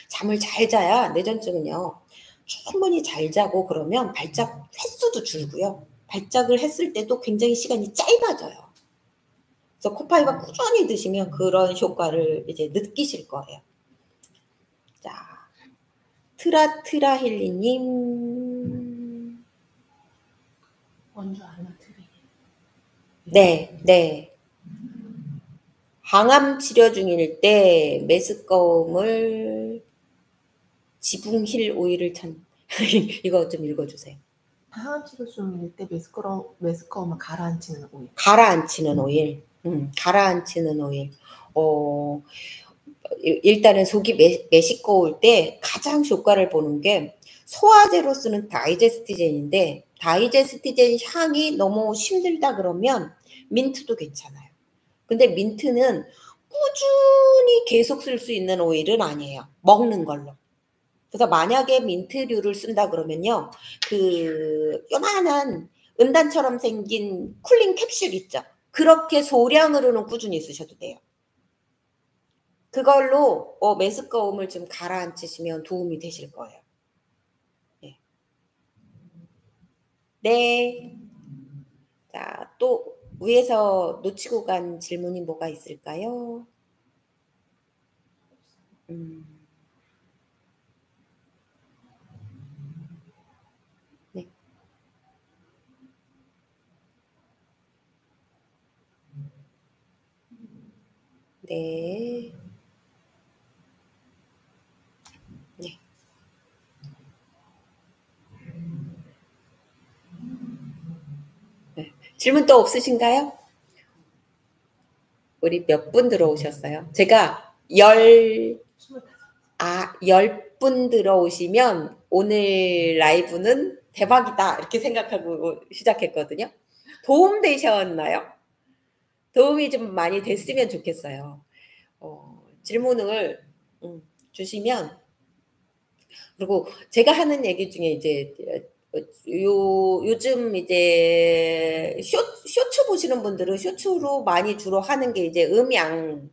잠을 잘 자야 뇌전증은요. 충분히 잘 자고 그러면 발작 횟수도 줄고요. 발작을 했을 때도 굉장히 시간이 짧아져요. 그래서 코파이바 꾸준히 드시면 그런 효과를 이제 느끼실 거예요. 자, 트라힐리님. 원주 아나트리. 네, 네. 항암 치료 중일 때 메스꺼움을 지붕힐 오일을 이거 좀 읽어주세요. 항암 치료 중일 때 메스꺼움을 가라앉히는 오일. 가라앉히는 오일. 가라앉히는 오일. 일단은 속이 메시꺼울 때 가장 효과를 보는 게 소화제로 쓰는 다이제스티젠인데 다이제스티젠 향이 너무 힘들다 그러면 민트도 괜찮아요. 근데 민트는 꾸준히 계속 쓸 수 있는 오일은 아니에요. 먹는 걸로. 그래서 만약에 민트류를 쓴다 그러면요. 그 요만한 은단처럼 생긴 쿨링 캡슐 있죠. 그렇게 소량으로는 꾸준히 쓰셔도 돼요. 그걸로 메스꺼움을 좀 가라앉히시면 도움이 되실 거예요. 네. 네. 자, 또 위에서 놓치고 간 질문이 뭐가 있을까요? 네. 네. 네. 네. 질문 또 없으신가요? 우리 몇 분 들어오셨어요? 제가 10분 들어오시면 오늘 라이브는 대박이다 이렇게 생각하고 시작했거든요. 도움 되셨나요? 도움이 좀 많이 됐으면 좋겠어요. 질문을 주시면 그리고 제가 하는 얘기 중에 이제 요즘 이제 쇼츠 보시는 분들은 쇼츠로 많이 주로 하는 게 이제 음양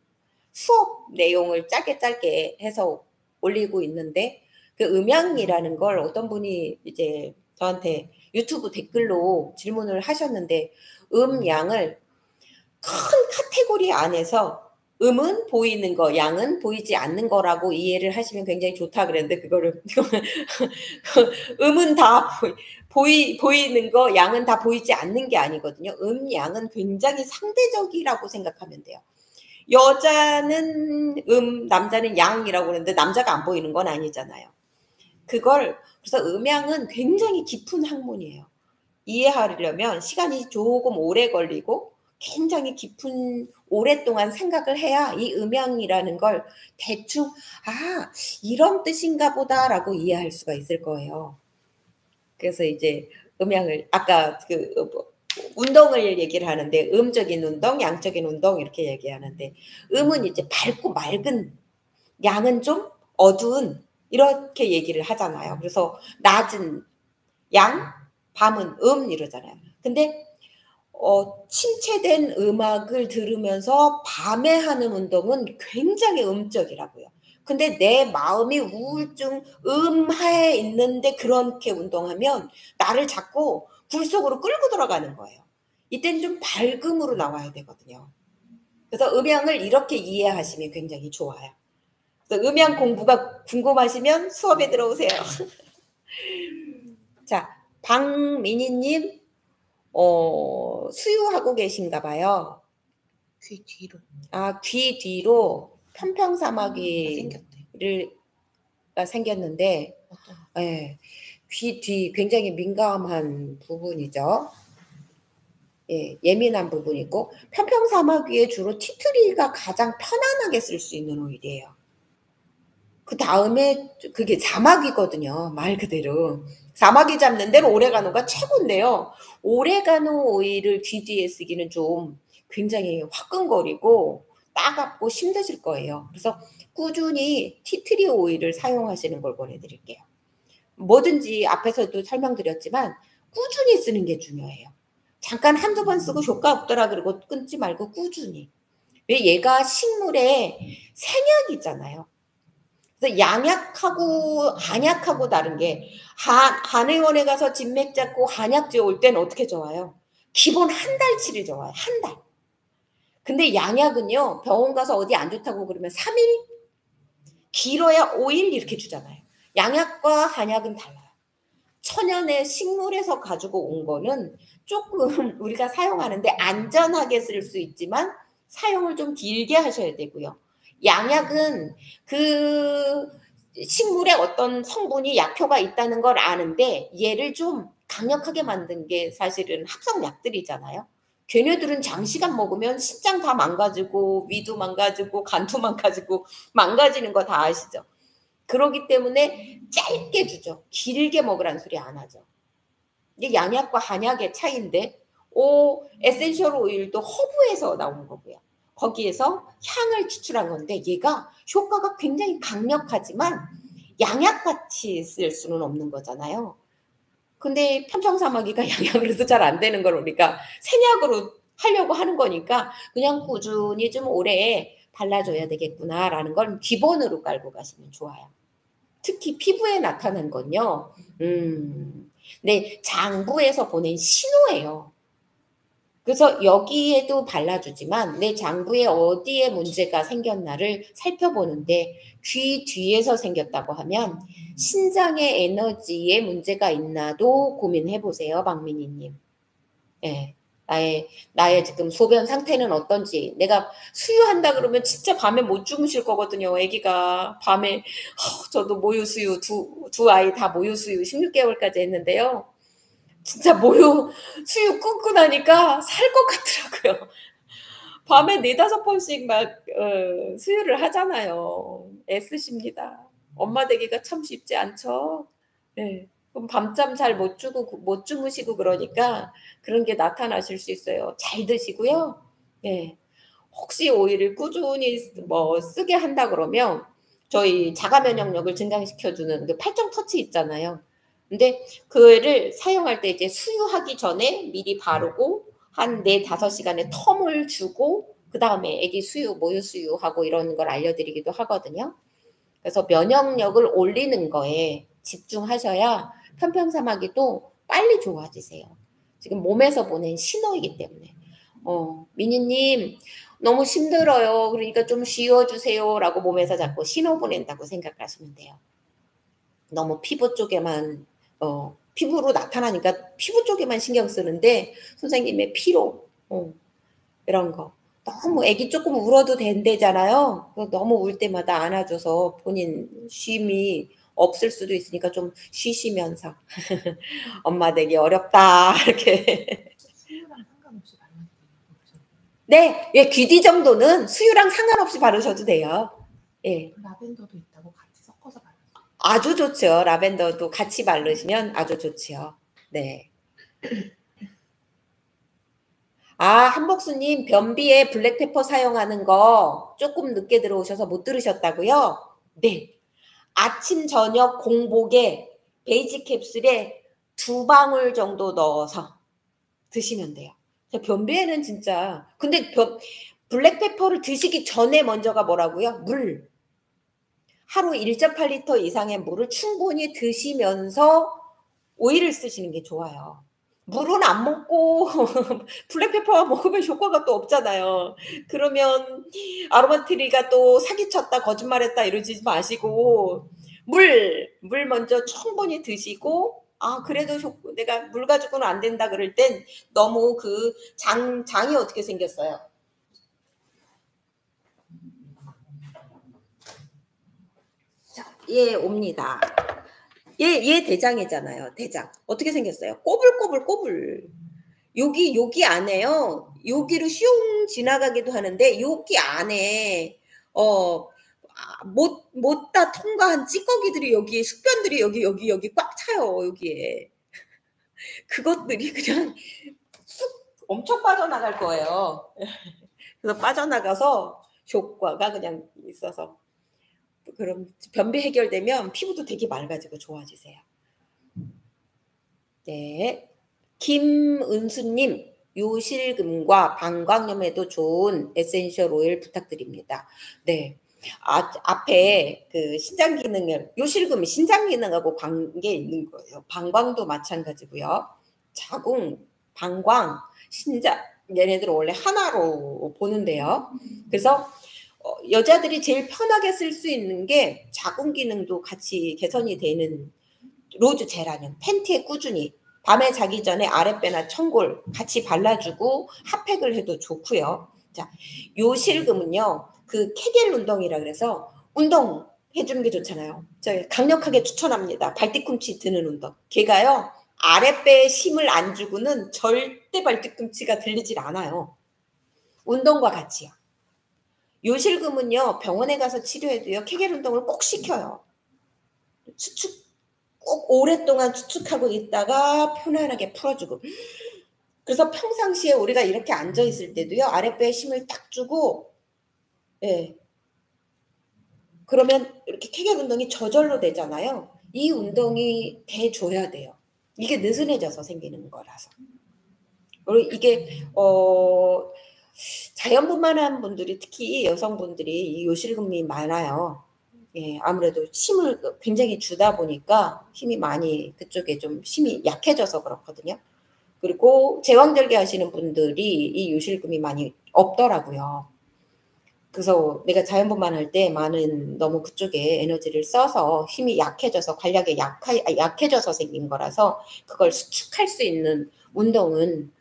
수업 내용을 짧게 해서 올리고 있는데 그 음양이라는 걸 어떤 분이 이제 저한테 유튜브 댓글로 질문을 하셨는데 음양을 큰 카테고리 안에서 음은 보이는 거, 양은 보이지 않는 거라고 이해를 하시면 굉장히 좋다 그랬는데 그거를 음은 다 보이는 거, 양은 다 보이지 않는 게 아니거든요. 양은 굉장히 상대적이라고 생각하면 돼요. 여자는 남자는 양이라고 그러는데 남자가 안 보이는 건 아니잖아요. 그래서 음양은 굉장히 깊은 학문이에요. 이해하려면 시간이 조금 오래 걸리고 굉장히 깊은 오랫동안 생각을 해야 이 음양이라는 걸 대충 이런 뜻인가 보다라고 이해할 수가 있을 거예요. 그래서 이제 음양을 아까 그 운동을 얘기를 하는데 음적인 운동, 양적인 운동 이렇게 얘기하는데 음은 이제 밝고 맑은, 양은 좀 어두운 이렇게 얘기를 하잖아요. 그래서 낮은 양, 밤은 이러잖아요. 근데 침체된 음악을 들으면서 밤에 하는 운동은 굉장히 음적이라고요. 근데 내 마음이 우울증 음하에 있는데 그렇게 운동하면 나를 자꾸 굴 속으로 끌고 들어가는 거예요. 이때는 좀 밝음으로 나와야 되거든요. 그래서 음양을 이렇게 이해하시면 굉장히 좋아요. 그래서 음양 공부가 궁금하시면 수업에 들어오세요. 자, 박민희님, 수유하고 계신가 봐요. 귀 뒤로. 아, 귀 뒤로 생겼대. 편평사마귀를 생겼는데, 어떤? 예, 귀 뒤 굉장히 민감한 부분이죠. 예, 예민한 부분이고, 편평사마귀에 주로 티트리가 가장 편안하게 쓸 수 있는 오일이에요. 그 다음에 그게 사마귀거든요. 말 그대로. 사마귀 잡는 데는 오레가노가 최고인데요. 오레가노 오일을 귀 뒤에 쓰기는 좀 굉장히 화끈거리고 따갑고 힘드실 거예요. 그래서 꾸준히 티트리 오일을 사용하시는 걸 권해드릴게요. 뭐든지 앞에서도 설명드렸지만 꾸준히 쓰는 게 중요해요. 잠깐 한두 번 쓰고 효과 없더라 그러고 끊지 말고 꾸준히. 왜 얘가 식물의 생약이잖아요. 그래서 양약하고 한약하고 다른 게 한의원에 가서 진맥 잡고 한약제 올 때는 어떻게 좋아요? 기본 한 달치를 좋아요. 한 달. 근데 양약은요. 병원 가서 어디 안 좋다고 그러면 3일? 길어야 5일 이렇게 주잖아요. 양약과 한약은 달라요. 천연의 식물에서 가지고 온 거는 조금 우리가 사용하는데 안전하게 쓸 수 있지만 사용을 좀 길게 하셔야 되고요. 양약은 그 식물의 어떤 성분이 약효가 있다는 걸 아는데 얘를 좀 강력하게 만든 게 사실은 합성약들이잖아요. 걔네들은 장시간 먹으면 신장 다 망가지고 위도 망가지고 간도 망가지고 망가지는 거 다 아시죠? 그러기 때문에 짧게 주죠. 길게 먹으라는 소리 안 하죠. 이게 양약과 한약의 차이인데 에센셜 오일도 허브에서 나온 거고요. 거기에서 향을 추출한 건데 얘가 효과가 굉장히 강력하지만 양약같이 쓸 수는 없는 거잖아요. 근데 편평사마귀가 양약으로도 잘 안 되는 걸 우리가 생약으로 하려고 하는 거니까 그냥 꾸준히 좀 오래 발라줘야 되겠구나라는 걸 기본으로 깔고 가시면 좋아요. 특히 피부에 나타난 건요. 네, 장부에서 보낸 신호예요. 그래서 여기에도 발라주지만 내 장부에 어디에 문제가 생겼나를 살펴보는데 귀 뒤에서 생겼다고 하면 신장의 에너지에 문제가 있나도 고민해 보세요, 박민희님. 예. 나의 지금 소변 상태는 어떤지. 내가 수유한다 그러면 진짜 밤에 못 주무실 거거든요. 아기가 밤에 저도 모유 수유 두 아이 다 모유 수유 16개월까지 했는데요. 진짜 모유 수유 끊고 나니까 살 것 같더라고요. 밤에 4-5번씩 막 수유를 하잖아요. 애쓰십니다. 엄마 되기가 참 쉽지 않죠. 네. 그럼 밤잠 잘 못 주무시고 그러니까 그런 게 나타나실 수 있어요. 잘 드시고요. 네. 혹시 오일을 꾸준히 뭐 쓰게 한다 그러면 저희 자가 면역력을 증강시켜주는 그 팔정 터치 있잖아요. 근데 그를 사용할 때 이제 수유하기 전에 미리 바르고 한 4-5시간의 텀을 주고 그 다음에 아기 수유, 모유 수유하고 이런 걸 알려드리기도 하거든요. 그래서 면역력을 올리는 거에 집중하셔야 편평사마귀도 빨리 좋아지세요. 지금 몸에서 보낸 신호이기 때문에. 민희님 너무 힘들어요. 그러니까 좀 쉬어주세요라고 몸에서 자꾸 신호 보낸다고 생각하시면 돼요. 너무 피부 쪽에만 피부로 나타나니까 피부 쪽에만 신경 쓰는데 선생님의 피로 이런 거 너무 애기 조금 울어도 된대잖아요. 너무 울 때마다 안아줘서 본인 쉼이 없을 수도 있으니까 좀 쉬시면서 엄마 되기 어렵다 이렇게. 수유랑 상관없이 바르면 돼요. 네, 예, 귀뒤 정도는 수유랑 상관없이 바르셔도 돼요. 예. 라벤더도 있다고 같이 섞어서 바르세요. 아주 좋죠. 라벤더도 같이 바르시면 아주 좋지요. 네. 한복수님, 변비에 블랙페퍼 사용하는 거 조금 늦게 들어오셔서 못 들으셨다고요? 네. 아침, 저녁 공복에 베이지 캡슐에 2방울 정도 넣어서 드시면 돼요. 변비에는 진짜. 근데 블랙페퍼를 드시기 전에 먼저가 뭐라고요? 물. 하루 1.8리터 이상의 물을 충분히 드시면서 오일을 쓰시는 게 좋아요. 물은 안 먹고 블랙페퍼 먹으면 효과가 또 없잖아요. 그러면 아로마트리가 또 사기쳤다 거짓말했다 이러지 마시고 물 먼저 충분히 드시고 그래도 내가 물 가지고는 안 된다 그럴 땐 너무 그 장이 어떻게 생겼어요? 자, 옵니다. 얘 대장이잖아요. 대장. 어떻게 생겼어요? 꼬불꼬불. 여기 안에요. 여기로 슝 지나가기도 하는데 여기 안에 못다 통과한 찌꺼기들이 여기에 숙변들이 여기 꽉 차요. 여기에. 그것들이 그냥 쑥 엄청 빠져나갈 거예요. 그래서 빠져나가서 효과가 그냥 있어서 그럼 변비 해결되면 피부도 되게 맑아지고 좋아지세요. 네. 김은수님, 요실금과 방광염에도 좋은 에센셜 오일 부탁드립니다. 네. 앞에 그 신장 기능을, 요실금이 신장 기능하고 관계 있는 거예요. 방광도 마찬가지고요. 자궁, 방광, 신장, 얘네들은 원래 하나로 보는데요. 그래서 여자들이 제일 편하게 쓸 수 있는 게 자궁 기능도 같이 개선이 되는 로즈 제라늄, 팬티에 꾸준히 밤에 자기 전에 아랫배나 청골 같이 발라주고 핫팩을 해도 좋고요. 자, 요실금은요, 그 케겔 운동이라 그래서 운동 해주는 게 좋잖아요. 저 강력하게 추천합니다. 발뒤꿈치 드는 운동. 걔가요, 아랫배에 힘을 안 주고는 절대 발뒤꿈치가 들리질 않아요. 운동과 같이요. 요실금은요, 병원에 가서 치료해도요, 케겔 운동을 꼭 시켜요. 수축 꼭 오랫동안 추측하고 있다가 편안하게 풀어주고. 그래서 평상시에 우리가 이렇게 앉아있을 때도요. 아랫배에 힘을 딱 주고 그러면 이렇게 케겔 운동이 저절로 되잖아요. 이 운동이 돼줘야 돼요. 이게 느슨해져서 생기는 거라서. 그리고 이게 자연분만한 분들이 특히 여성분들이 이 요실금이 많아요. 아무래도 힘을 굉장히 주다 보니까 힘이 많이 그쪽에 좀 힘이 약해져서 그렇거든요. 그리고 제왕절개 하시는 분들이 이 요실금이 많이 없더라고요. 그래서 내가 자연분만 할 때 많은 너무 그쪽에 에너지를 써서 힘이 약해져서 관략에 약해져서 생긴 거라서 그걸 수축할 수 있는 운동은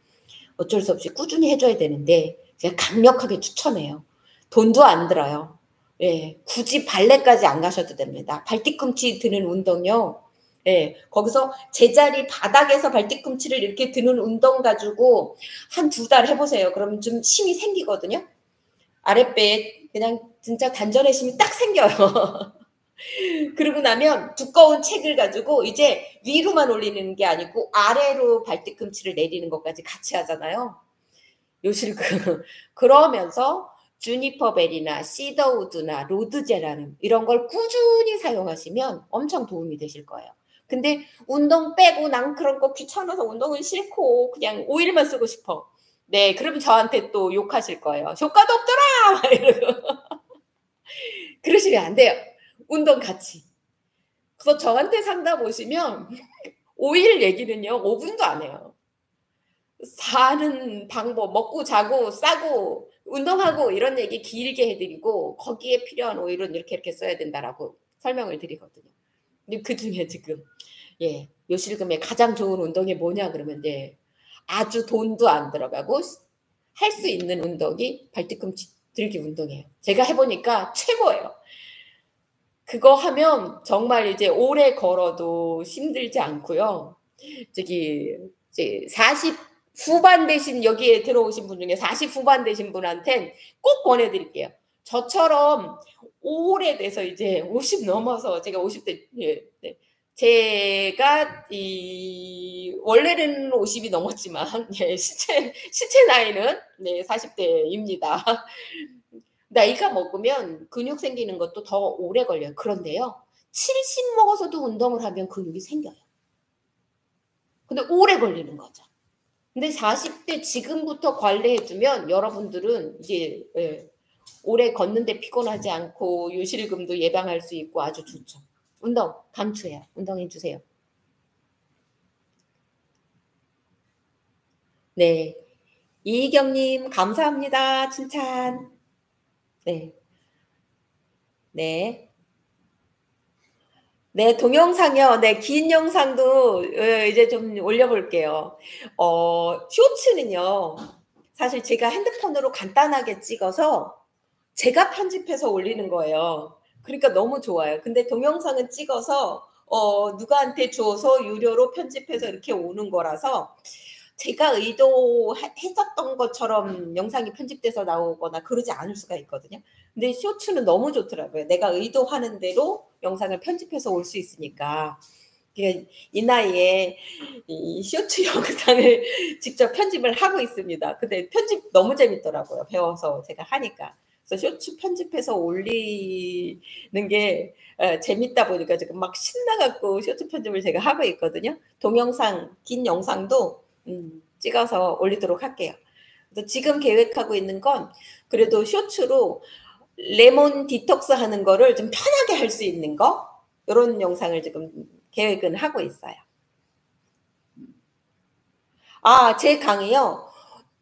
어쩔 수 없이 꾸준히 해줘야 되는데 제가 강력하게 추천해요. 돈도 안 들어요. 굳이 발레까지 안 가셔도 됩니다. 발뒤꿈치 드는 운동요. 거기서 제자리 바닥에서 발뒤꿈치를 이렇게 드는 운동 가지고 한 2달 해보세요. 그러면 좀 힘이 생기거든요. 아랫배에 그냥 진짜 단전의 힘이 딱 생겨요. 그러고 나면 두꺼운 책을 가지고 이제 위로만 올리는 게 아니고 아래로 발뒤꿈치를 내리는 것까지 같이 하잖아요. 요실금. 그러면서 주니퍼벨이나 시더우드나 로드제라늄 이런 걸 꾸준히 사용하시면 엄청 도움이 되실 거예요. 근데 운동 빼고 난 그런 거 귀찮아서 운동은 싫고 그냥 오일만 쓰고 싶어. 네, 그러면 저한테 또 욕하실 거예요. 효과도 없더라! 이러고. 그러시면 안 돼요. 운동 같이. 그래서 저한테 상담 오시면 오일 얘기는요, 5분도 안 해요. 사는 방법, 먹고 자고 싸고 운동하고 이런 얘기 길게 해드리고 거기에 필요한 오일은 이렇게 써야 된다라고 설명을 드리거든요. 근데 그중에 지금 요실금에 가장 좋은 운동이 뭐냐 그러면 아주 돈도 안 들어가고 할 수 있는 운동이 발뒤꿈치 들기 운동이에요. 제가 해보니까 최고예요. 그거 하면 정말 이제 오래 걸어도 힘들지 않고요. 저기 이제 40 후반 되신 여기에 들어오신 분 중에 40 후반 되신 분한텐 꼭 권해드릴게요. 저처럼 오래돼서 이제 50 넘어서 제가 50대 제가 원래는 50이 넘었지만 예, 실제 나이는 네, 40대입니다. 나이가 먹으면 근육 생기는 것도 더 오래 걸려요. 그런데요. 70 먹어서도 운동을 하면 근육이 생겨요. 근데 오래 걸리는 거죠. 근데 40대 지금부터 관리해 주면 여러분들은 이제 예, 오래 걷는데 피곤하지 않고 요실금도 예방할 수 있고 아주 좋죠. 운동 강추해요. 운동해 주세요. 네. 이희경님 감사합니다. 칭찬. 네. 네. 네, 동영상이요. 네, 긴 영상도 이제 좀 올려볼게요. 쇼츠는요. 사실 제가 핸드폰으로 간단하게 찍어서 제가 편집해서 올리는 거예요. 그러니까 너무 좋아요. 근데 동영상은 찍어서 누구한테 줘서 유료로 편집해서 이렇게 오는 거라서 제가 의도했었던 것처럼 영상이 편집돼서 나오거나 그러지 않을 수가 있거든요. 근데 쇼츠는 너무 좋더라고요. 내가 의도하는 대로 영상을 편집해서 올 수 있으니까. 이 나이에 이 쇼츠 영상을 직접 편집을 하고 있습니다. 근데 편집 너무 재밌더라고요. 배워서 제가 하니까. 그래서 쇼츠 편집해서 올리는 게 재밌다 보니까 지금 막 신나갖고 쇼츠 편집을 제가 하고 있거든요. 동영상, 긴 영상도 찍어서 올리도록 할게요. 그래서 지금 계획하고 있는 건 그래도 쇼츠로 레몬 디톡스 하는 거를 좀 편하게 할 수 있는 거 이런 영상을 지금 계획은 하고 있어요. 제 강의요.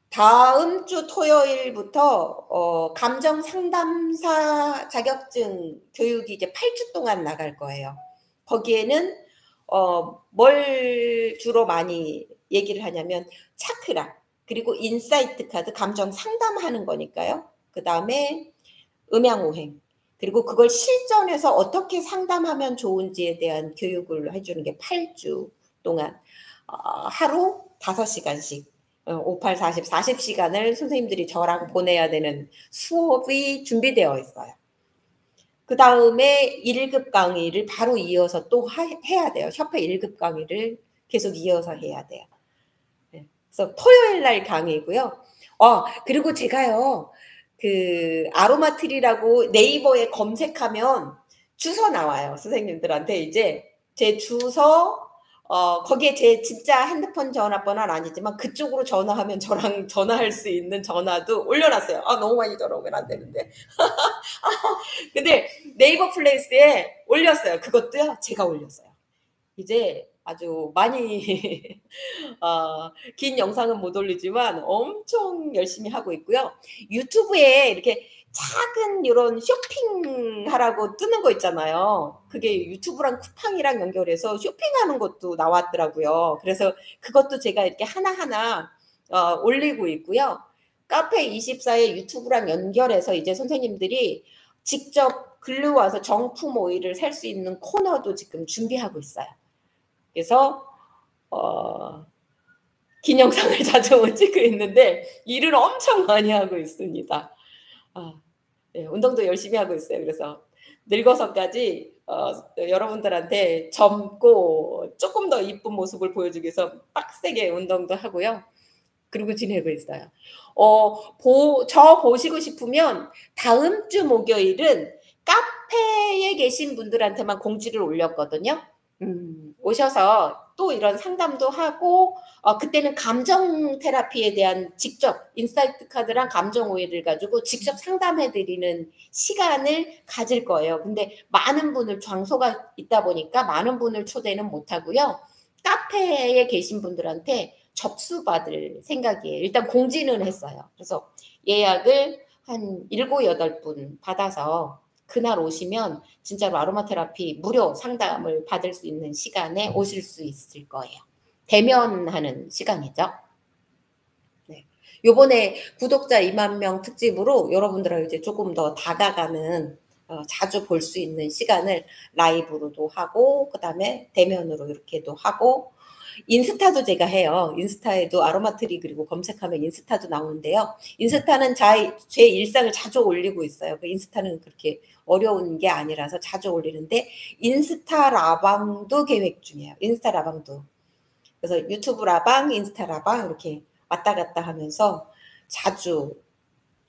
다음 주 토요일부터 감정 상담사 자격증 교육이 이제 8주 동안 나갈 거예요. 거기에는 뭘 주로 많이 얘기를 하냐면 차크라 그리고 인사이트 카드 감정 상담하는 거니까요. 그다음에 음양오행 그리고 그걸 실전에서 어떻게 상담하면 좋은지에 대한 교육을 해주는 게 8주 동안 하루 5시간씩 58, 40, 40시간을 선생님들이 저랑 보내야 되는 수업이 준비되어 있어요. 그 다음에 1급 강의를 바로 이어서 또 해야 돼요. 협회 1급 강의를 계속 이어서 해야 돼요. 그래서 토요일 날 강의고요. 그리고 제가요. 그 아로마트리라고 네이버에 검색하면 주소 나와요. 선생님들한테 이제 제 주소 거기에 제 진짜 핸드폰 전화번호는 아니지만 그쪽으로 전화하면 저랑 전화할 수 있는 전화도 올려놨어요. 너무 많이 전화오면 안 되는데. 근데 네이버 플레이스에 올렸어요. 그것도요. 제가 올렸어요. 이제 아주 많이 긴 영상은 못 올리지만 엄청 열심히 하고 있고요. 유튜브에 이렇게 작은 이런 쇼핑하라고 뜨는 거 있잖아요. 그게 유튜브랑 쿠팡이랑 연결해서 쇼핑하는 것도 나왔더라고요. 그래서 그것도 제가 이렇게 하나하나 올리고 있고요. 카페24의 유튜브랑 연결해서 이제 선생님들이 직접 글로 와서 정품 오일을 살 수 있는 코너도 지금 준비하고 있어요. 그래서 긴 영상을 자주 찍고 있는데 일을 엄청 많이 하고 있습니다. 네, 운동도 열심히 하고 있어요. 그래서 늙어서까지 여러분들한테 젊고 조금 더 이쁜 모습을 보여주기 위해서 빡세게 운동도 하고요. 그리고 지내고 있어요. 저 보시고 싶으면 다음 주 목요일은 카페에 계신 분들한테만 공지를 올렸거든요. 오셔서 또 이런 상담도 하고 그때는 감정 테라피에 대한 직접 인사이트 카드랑 감정 오일을 가지고 직접 상담해 드리는 시간을 가질 거예요. 근데 많은 분을 장소가 있다 보니까 많은 분을 초대는 못 하고요. 카페에 계신 분들한테 접수받을 생각이에요. 일단 공지는 했어요. 그래서 예약을 한 7, 8분 받아서 그날 오시면 진짜로 아로마 테라피 무료 상담을 받을 수 있는 시간에 오실 수 있을 거예요. 대면하는 시간이죠. 네. 요번에 구독자 2만 명 특집으로 여러분들하고 이제 조금 더 다가가는 자주 볼 수 있는 시간을 라이브로도 하고 그다음에 대면으로 이렇게도 하고 인스타도 제가 해요. 인스타에도 아로마트리 그리고 검색하면 인스타도 나오는데요. 인스타는 제 일상을 자주 올리고 있어요. 그 인스타는 그렇게 어려운 게 아니라서 자주 올리는데 인스타 라방도 계획 중이에요. 인스타 라방도. 그래서 유튜브 라방, 인스타 라방 이렇게 왔다 갔다 하면서 자주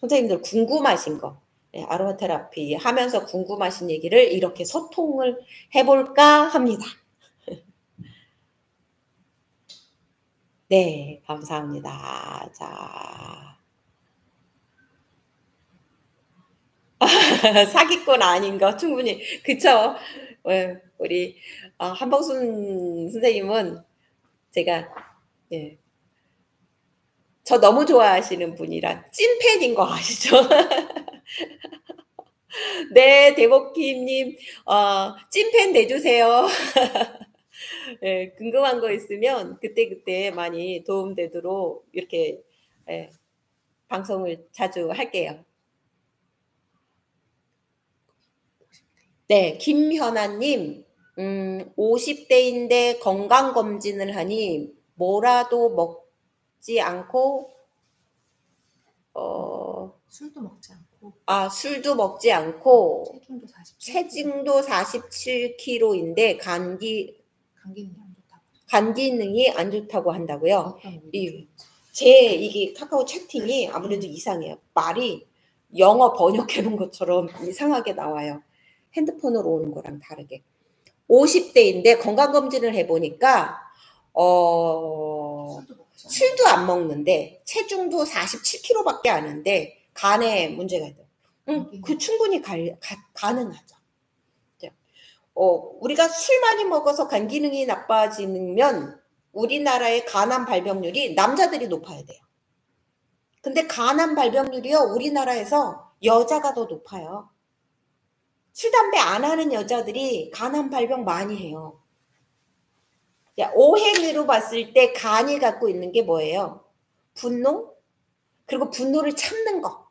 선생님들 궁금하신 거 아로마 테라피 하면서 궁금하신 얘기를 이렇게 소통을 해볼까 합니다. 네, 감사합니다. 자. 사기꾼 아닌 거 충분히 그쵸? 우리 한복순 선생님은 제가 예, 저 너무 좋아하시는 분이라 찐팬인 거 아시죠? 네, 대복희님 찐팬 내주세요. 예, 궁금한 거 있으면 그때그때 많이 도움되도록 이렇게 예, 방송을 자주 할게요. 네, 김현아님, 50대인데 건강검진을 하니 뭐라도 먹지 않고, 술도 먹지 않고. 술도 먹지 않고, 체중도 47kg. 체중도 47kg인데 간 기능이 안 좋다고. 간 기능이 안 좋다고 한다고요. 어떤 이게 카카오 채팅이 아무래도 이상해요. 말이 영어 번역해 놓은 것처럼 이상하게 나와요. 핸드폰으로 오는 거랑 다르게. 50대인데 건강검진을 해보니까 술도 안 먹는데 체중도 47kg밖에 안 하는데 간에 문제가 있다. 그 충분히 가능하죠. 우리가 술 많이 먹어서 간 기능이 나빠지면 우리나라의 간암 발병률이 남자들이 높아야 돼요. 근데 간암 발병률이요 우리나라에서 여자가 더 높아요. 술, 담배 안 하는 여자들이 간암 발병 많이 해요. 오행으로 봤을 때 간이 갖고 있는 게 뭐예요? 분노? 그리고 분노를 참는 거.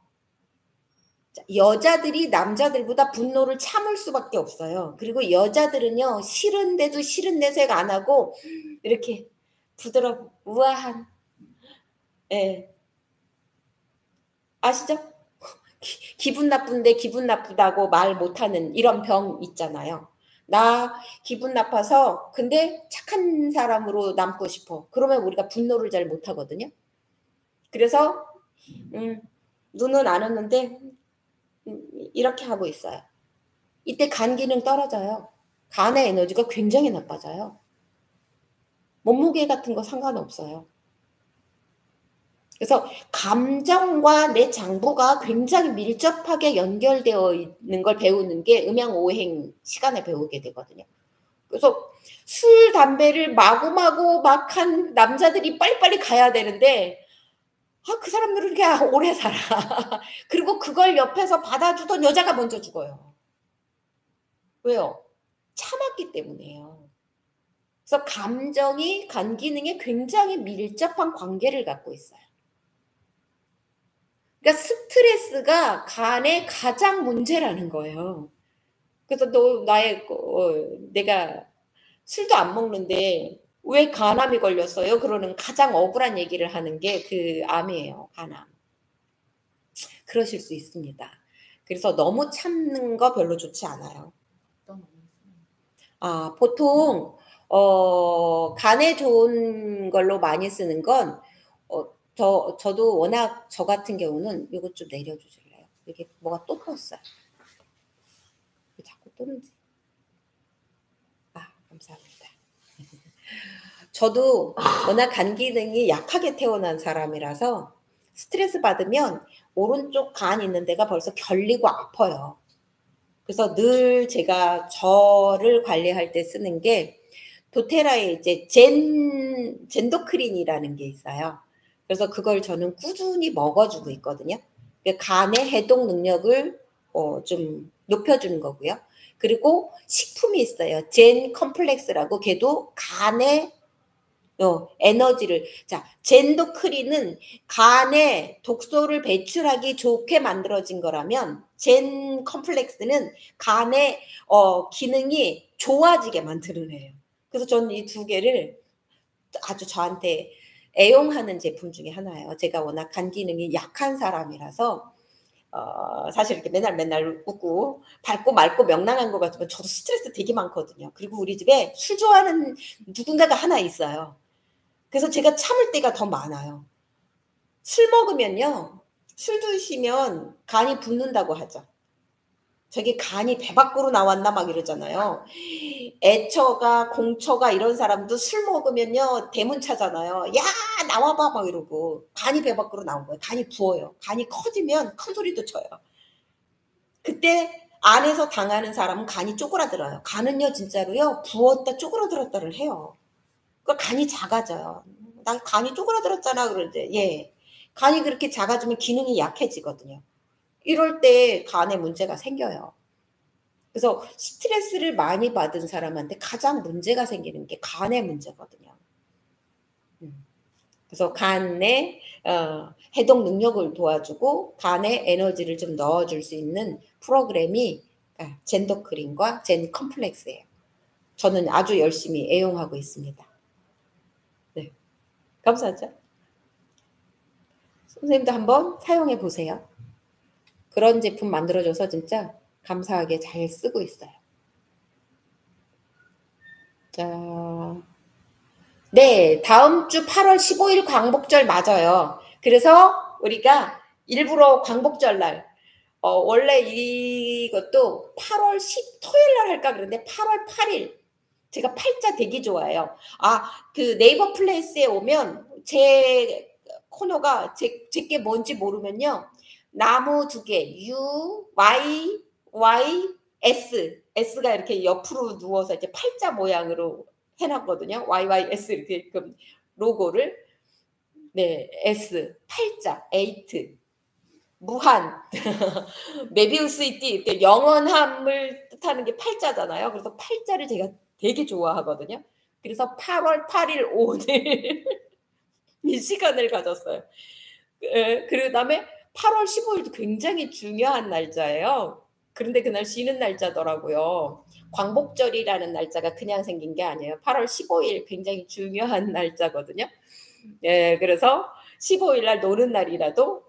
여자들이 남자들보다 분노를 참을 수밖에 없어요. 그리고 여자들은요 싫은데도 싫은 내색 안 하고 이렇게 부드럽고 우아한 예. 아시죠? 기분 나쁜데 기분 나쁘다고 말 못하는 이런 병 있잖아요. 나 기분 나빠서 근데 착한 사람으로 남고 싶어. 그러면 우리가 분노를 잘 못하거든요. 그래서 눈은 안 왔는데 이렇게 하고 있어요. 이때 간 기능 떨어져요. 간의 에너지가 굉장히 나빠져요. 몸무게 같은 거 상관없어요. 그래서 감정과 내 장부가 굉장히 밀접하게 연결되어 있는 걸 배우는 게 음양오행 시간에 배우게 되거든요. 그래서 술, 담배를 마구마구 막 한 남자들이 빨리빨리 가야 되는데 그 사람들은 그냥 오래 살아. 그리고 그걸 옆에서 받아주던 여자가 먼저 죽어요. 왜요? 참았기 때문이에요. 그래서 감정이 간 기능에 굉장히 밀접한 관계를 갖고 있어요. 그러니까 스트레스가 간의 가장 문제라는 거예요. 그래서 내가 술도 안 먹는데 왜 간암이 걸렸어요? 그러는 가장 억울한 얘기를 하는 게 그 암이에요. 간암. 그러실 수 있습니다. 그래서 너무 참는 거 별로 좋지 않아요. 보통 간에 좋은 걸로 많이 쓰는 건 저도 워낙 저 같은 경우는 이거 좀 내려주실래요? 이게 뭐가 또 떴어요. 왜 자꾸 뜨는지. 감사합니다. 저도 워낙 간 기능이 약하게 태어난 사람이라서 스트레스 받으면 오른쪽 간 있는 데가 벌써 결리고 아파요. 그래서 늘 제가 저를 관리할 때 쓰는 게 도테라에 이제 젠도크린이라는 게 있어요. 그래서 그걸 저는 꾸준히 먹어주고 있거든요. 간의 해독 능력을 좀 높여주는 거고요. 그리고 식품이 있어요. 젠 컴플렉스라고 걔도 간의 에너지를 젠도크린은 간에 독소를 배출하기 좋게 만들어진 거라면 젠 컴플렉스는 간의 기능이 좋아지게 만드는 애예요. 그래서 저는 이 두 개를 아주 저한테 애용하는 제품 중에 하나예요. 제가 워낙 간 기능이 약한 사람이라서 사실 이렇게 맨날 웃고 밝고 맑고 명랑한 것 같지만 저도 스트레스 되게 많거든요. 그리고 우리 집에 술 좋아하는 누군가가 하나 있어요. 그래서 제가 참을 때가 더 많아요. 술 먹으면요. 술 드시면 간이 붓는다고 하죠. 저게 간이 배 밖으로 나왔나 막 이러잖아요. 애처가 공처가 이런 사람도 술 먹으면요 대문차잖아요. 야 나와봐 막 이러고 간이 배 밖으로 나온 거예요. 간이 부어요. 간이 커지면 큰 소리도 쳐요. 그때 안에서 당하는 사람은 간이 쪼그라들어요. 간은요 진짜로요 부었다 쪼그라들었다를 해요. 그러니까 간이 작아져요. 나 간이 쪼그라들었잖아 그러는데 예 간이 그렇게 작아지면 기능이 약해지거든요. 이럴 때 간에 문제가 생겨요. 그래서 스트레스를 많이 받은 사람한테 가장 문제가 생기는 게 간의 문제거든요. 그래서 간의 해독 능력을 도와주고 간에 에너지를 좀 넣어줄 수 있는 프로그램이 젠더크린과 젠 컴플렉스예요. 저는 아주 열심히 애용하고 있습니다. 네, 감사하죠? 선생님도 한번 사용해 보세요. 그런 제품 만들어줘서 진짜 감사하게 잘 쓰고 있어요. 자, 네, 다음 주 8월 15일 광복절 맞아요. 그래서 우리가 일부러 광복절 날, 원래 이것도 8월 10 토요일 날 할까 그랬는데 8월 8일. 제가 팔자 되게 좋아해요. 그 네이버 플레이스에 오면 제 코너가 제게 뭔지 모르면요. 나무 두 개, U, Y, S. S가 이렇게 옆으로 누워서 이렇게 팔자 모양으로 해놨거든요. YYS 이렇게 로고를. 네, S. 팔자, 에이트. 무한. 메비우스 있디 이렇게 영원함을 뜻하는 게 팔자잖아요. 그래서 팔자를 제가 되게 좋아하거든요. 그래서 8월 8일 오늘 이 시간을 가졌어요. 그 다음에 8월 15일도 굉장히 중요한 날짜예요. 그런데 그날 쉬는 날짜더라고요. 광복절이라는 날짜가 그냥 생긴 게 아니에요. 8월 15일 굉장히 중요한 날짜거든요. 예, 그래서 15일 날 노는 날이라도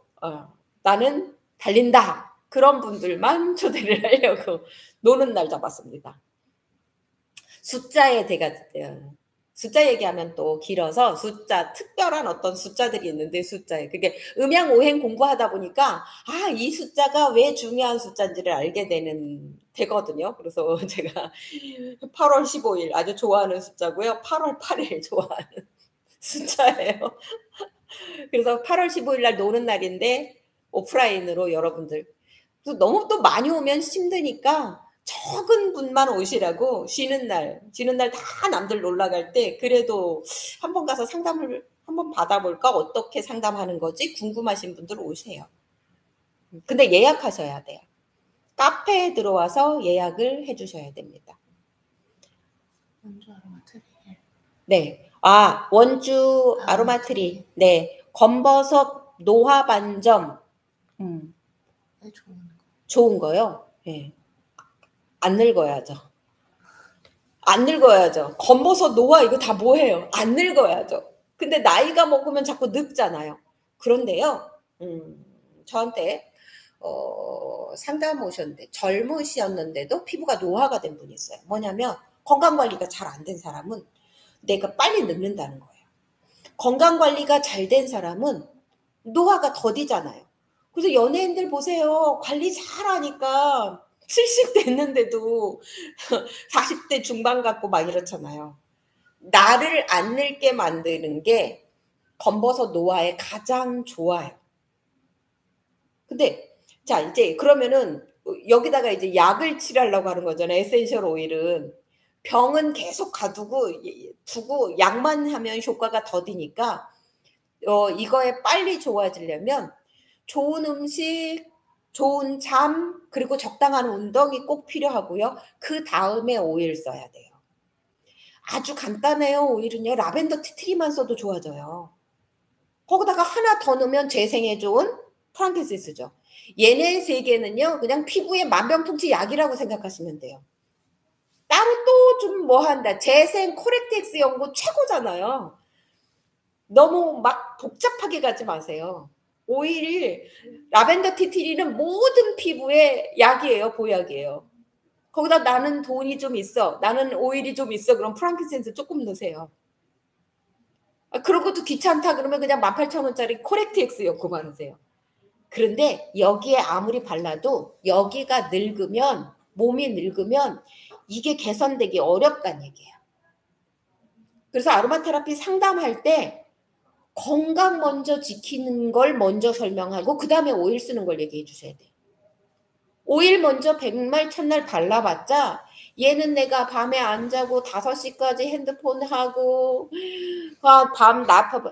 나는 달린다. 그런 분들만 초대를 하려고 노는 날 잡았습니다. 숫자에 대가 숫자 얘기하면 또 길어서 숫자 특별한 어떤 숫자들이 있는데 숫자에 그게 음양오행 공부하다 보니까 이 숫자가 왜 중요한 숫자인지를 알게 되거든요. 그래서 제가 8월 15일 아주 좋아하는 숫자고요. 8월 8일 좋아하는 숫자예요. 그래서 8월 15일 날 노는 날인데 오프라인으로 여러분들 너무 또 많이 오면 힘드니까 적은 분만 오시라고 쉬는 날 다 남들 놀러 갈 때 그래도 한번 가서 상담을 한번 받아볼까 어떻게 상담하는 거지 궁금하신 분들 오세요. 근데 예약하셔야 돼요. 카페에 들어와서 예약을 해주셔야 됩니다. 원주 아로마트리. 네. 원주 아로마트리. 네. 검버섯 노화 반점. 네, 좋은 거요? 네. 안 늙어야죠. 안 늙어야죠. 검버섯 노화 이거 다 뭐예요? 안 늙어야죠. 근데 나이가 먹으면 자꾸 늙잖아요. 그런데요. 저한테 상담 오셨는데 젊으셨는데도 피부가 노화가 된 분이 있어요. 뭐냐면 건강관리가 잘 안 된 사람은 내가 빨리 늙는다는 거예요. 건강관리가 잘 된 사람은 노화가 더디잖아요. 그래서 연예인들 보세요. 관리 잘하니까 70 됐는데도 40대 중반 같고 막 이렇잖아요. 나를 안 늙게 만드는 게 검버섯 노화에 가장 좋아요. 근데 자 이제 그러면은 여기다가 이제 약을 칠하려고 하는 거잖아요. 에센셜 오일은. 병은 계속 두고 약만 하면 효과가 더디니까 이거에 빨리 좋아지려면 좋은 음식, 좋은 잠, 그리고 적당한 운동이 꼭 필요하고요. 그 다음에 오일 써야 돼요. 아주 간단해요. 오일은요. 라벤더 티트리만 써도 좋아져요. 거기다가 하나 더 넣으면 재생에 좋은 프랑키시스죠. 얘네 세 개는요. 그냥 피부에 만병통치 약이라고 생각하시면 돼요. 따로 또 좀 뭐 한다. 재생 코렉텍스 연고 최고잖아요. 너무 막 복잡하게 가지 마세요. 오일이 라벤더 티트리는 모든 피부에 약이에요. 보약이에요. 거기다 나는 돈이 좀 있어. 나는 오일이 좀 있어. 그럼 프랑kin센스 조금 넣으세요. 그런 것도 귀찮다 그러면 그냥 18,000원짜리 코렉트엑스 엮고 바르세요. 그런데 여기에 아무리 발라도 여기가 늙으면 몸이 늙으면 이게 개선되기 어렵다는 얘기예요. 그래서 아로마 테라피 상담할 때 건강 먼저 지키는 걸 먼저 설명하고 그 다음에 오일 쓰는 걸 얘기해 주셔야 돼요. 오일 먼저 백날 첫날 발라봤자 얘는 내가 밤에 안 자고 5시까지 핸드폰 하고 밤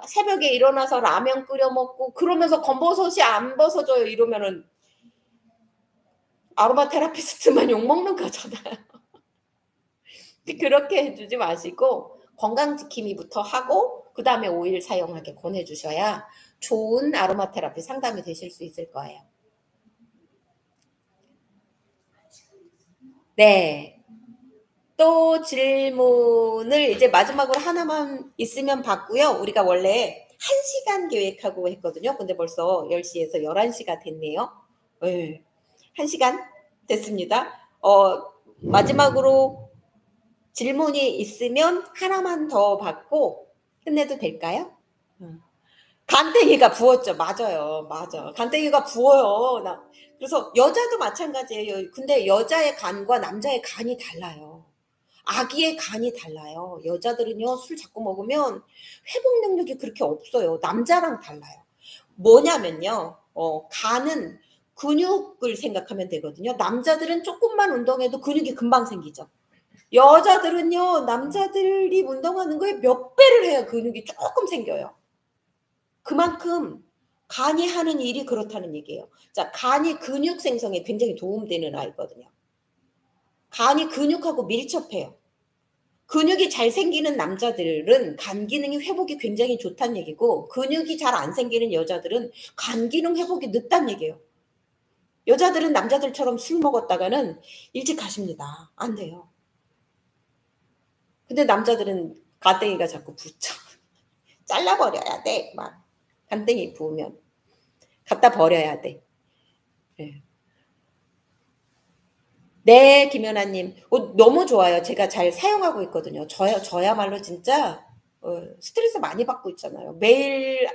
새벽에 일어나서 라면 끓여 먹고 그러면서 검버섯이 안 벗어져요. 이러면은 아로마 테라피스트만 욕먹는 거잖아요. 그렇게 해주지 마시고 건강 지킴이부터 하고 그 다음에 오일 사용하게 권해주셔야 좋은 아로마 테라피 상담이 되실 수 있을 거예요. 네. 또 질문을 이제 마지막으로 하나만 있으면 받고요. 우리가 원래 1시간 계획하고 했거든요. 근데 벌써 10시에서 11시가 됐네요. 네. 1시간 됐습니다. 마지막으로 질문이 있으면 하나만 더 받고 끝내도 될까요? 간땡이가 부었죠. 맞아요. 맞아. 간땡이가 부어요. 그래서 여자도 마찬가지예요. 근데 여자의 간과 남자의 간이 달라요. 아기의 간이 달라요. 여자들은요, 술 자꾸 먹으면 회복 능력이 그렇게 없어요. 남자랑 달라요. 뭐냐면요, 간은 근육을 생각하면 되거든요. 남자들은 조금만 운동해도 근육이 금방 생기죠. 여자들은요, 남자들이 운동하는 거에 몇 배를 해야 근육이 조금 생겨요. 그만큼 간이 하는 일이 그렇다는 얘기예요. 자, 간이 근육 생성에 굉장히 도움되는 아이거든요. 간이 근육하고 밀접해요. 근육이 잘 생기는 남자들은 간 기능이 회복이 굉장히 좋다는 얘기고 근육이 잘 안 생기는 여자들은 간 기능 회복이 늦다는 얘기예요. 여자들은 남자들처럼 술 먹었다가는 일찍 가십니다. 안 돼요. 근데 남자들은 간땡이가 자꾸 붙죠. 잘라버려야 돼. 막 간땡이 부으면 갖다 버려야 돼. 네. 네, 김연아님. 너무 좋아요. 제가 잘 사용하고 있거든요. 저야말로 진짜 스트레스 많이 받고 있잖아요. 매일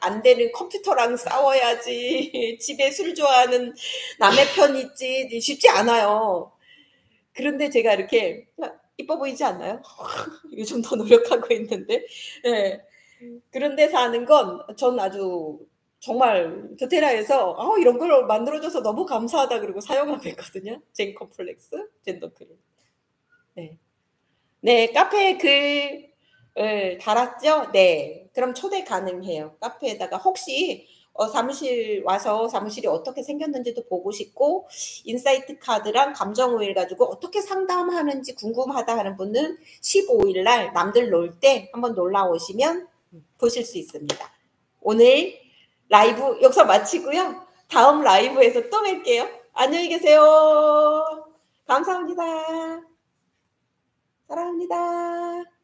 안 되는 컴퓨터랑 싸워야지. 집에 술 좋아하는 남의 편 있지. 쉽지 않아요. 그런데 제가 이렇게 이뻐 보이지 않나요? 요즘 더 노력하고 있는데. 네. 그런데 사는 건 전 아주 정말 도테라에서 이런 걸 만들어줘서 너무 감사하다 그러고 사용하고 있거든요. 젠 컴플렉스, 젠더크림. 네. 네, 카페에 글을 달았죠? 네. 그럼 초대 가능해요. 카페에다가 혹시 사무실 와서 사무실이 어떻게 생겼는지도 보고 싶고 인사이트 카드랑 감정 오일 가지고 어떻게 상담하는지 궁금하다 하는 분은 15일 날 남들 놀 때 한번 놀러 오시면 보실 수 있습니다. 오늘 라이브 여기서 마치고요. 다음 라이브에서 또 뵐게요. 안녕히 계세요. 감사합니다. 사랑합니다.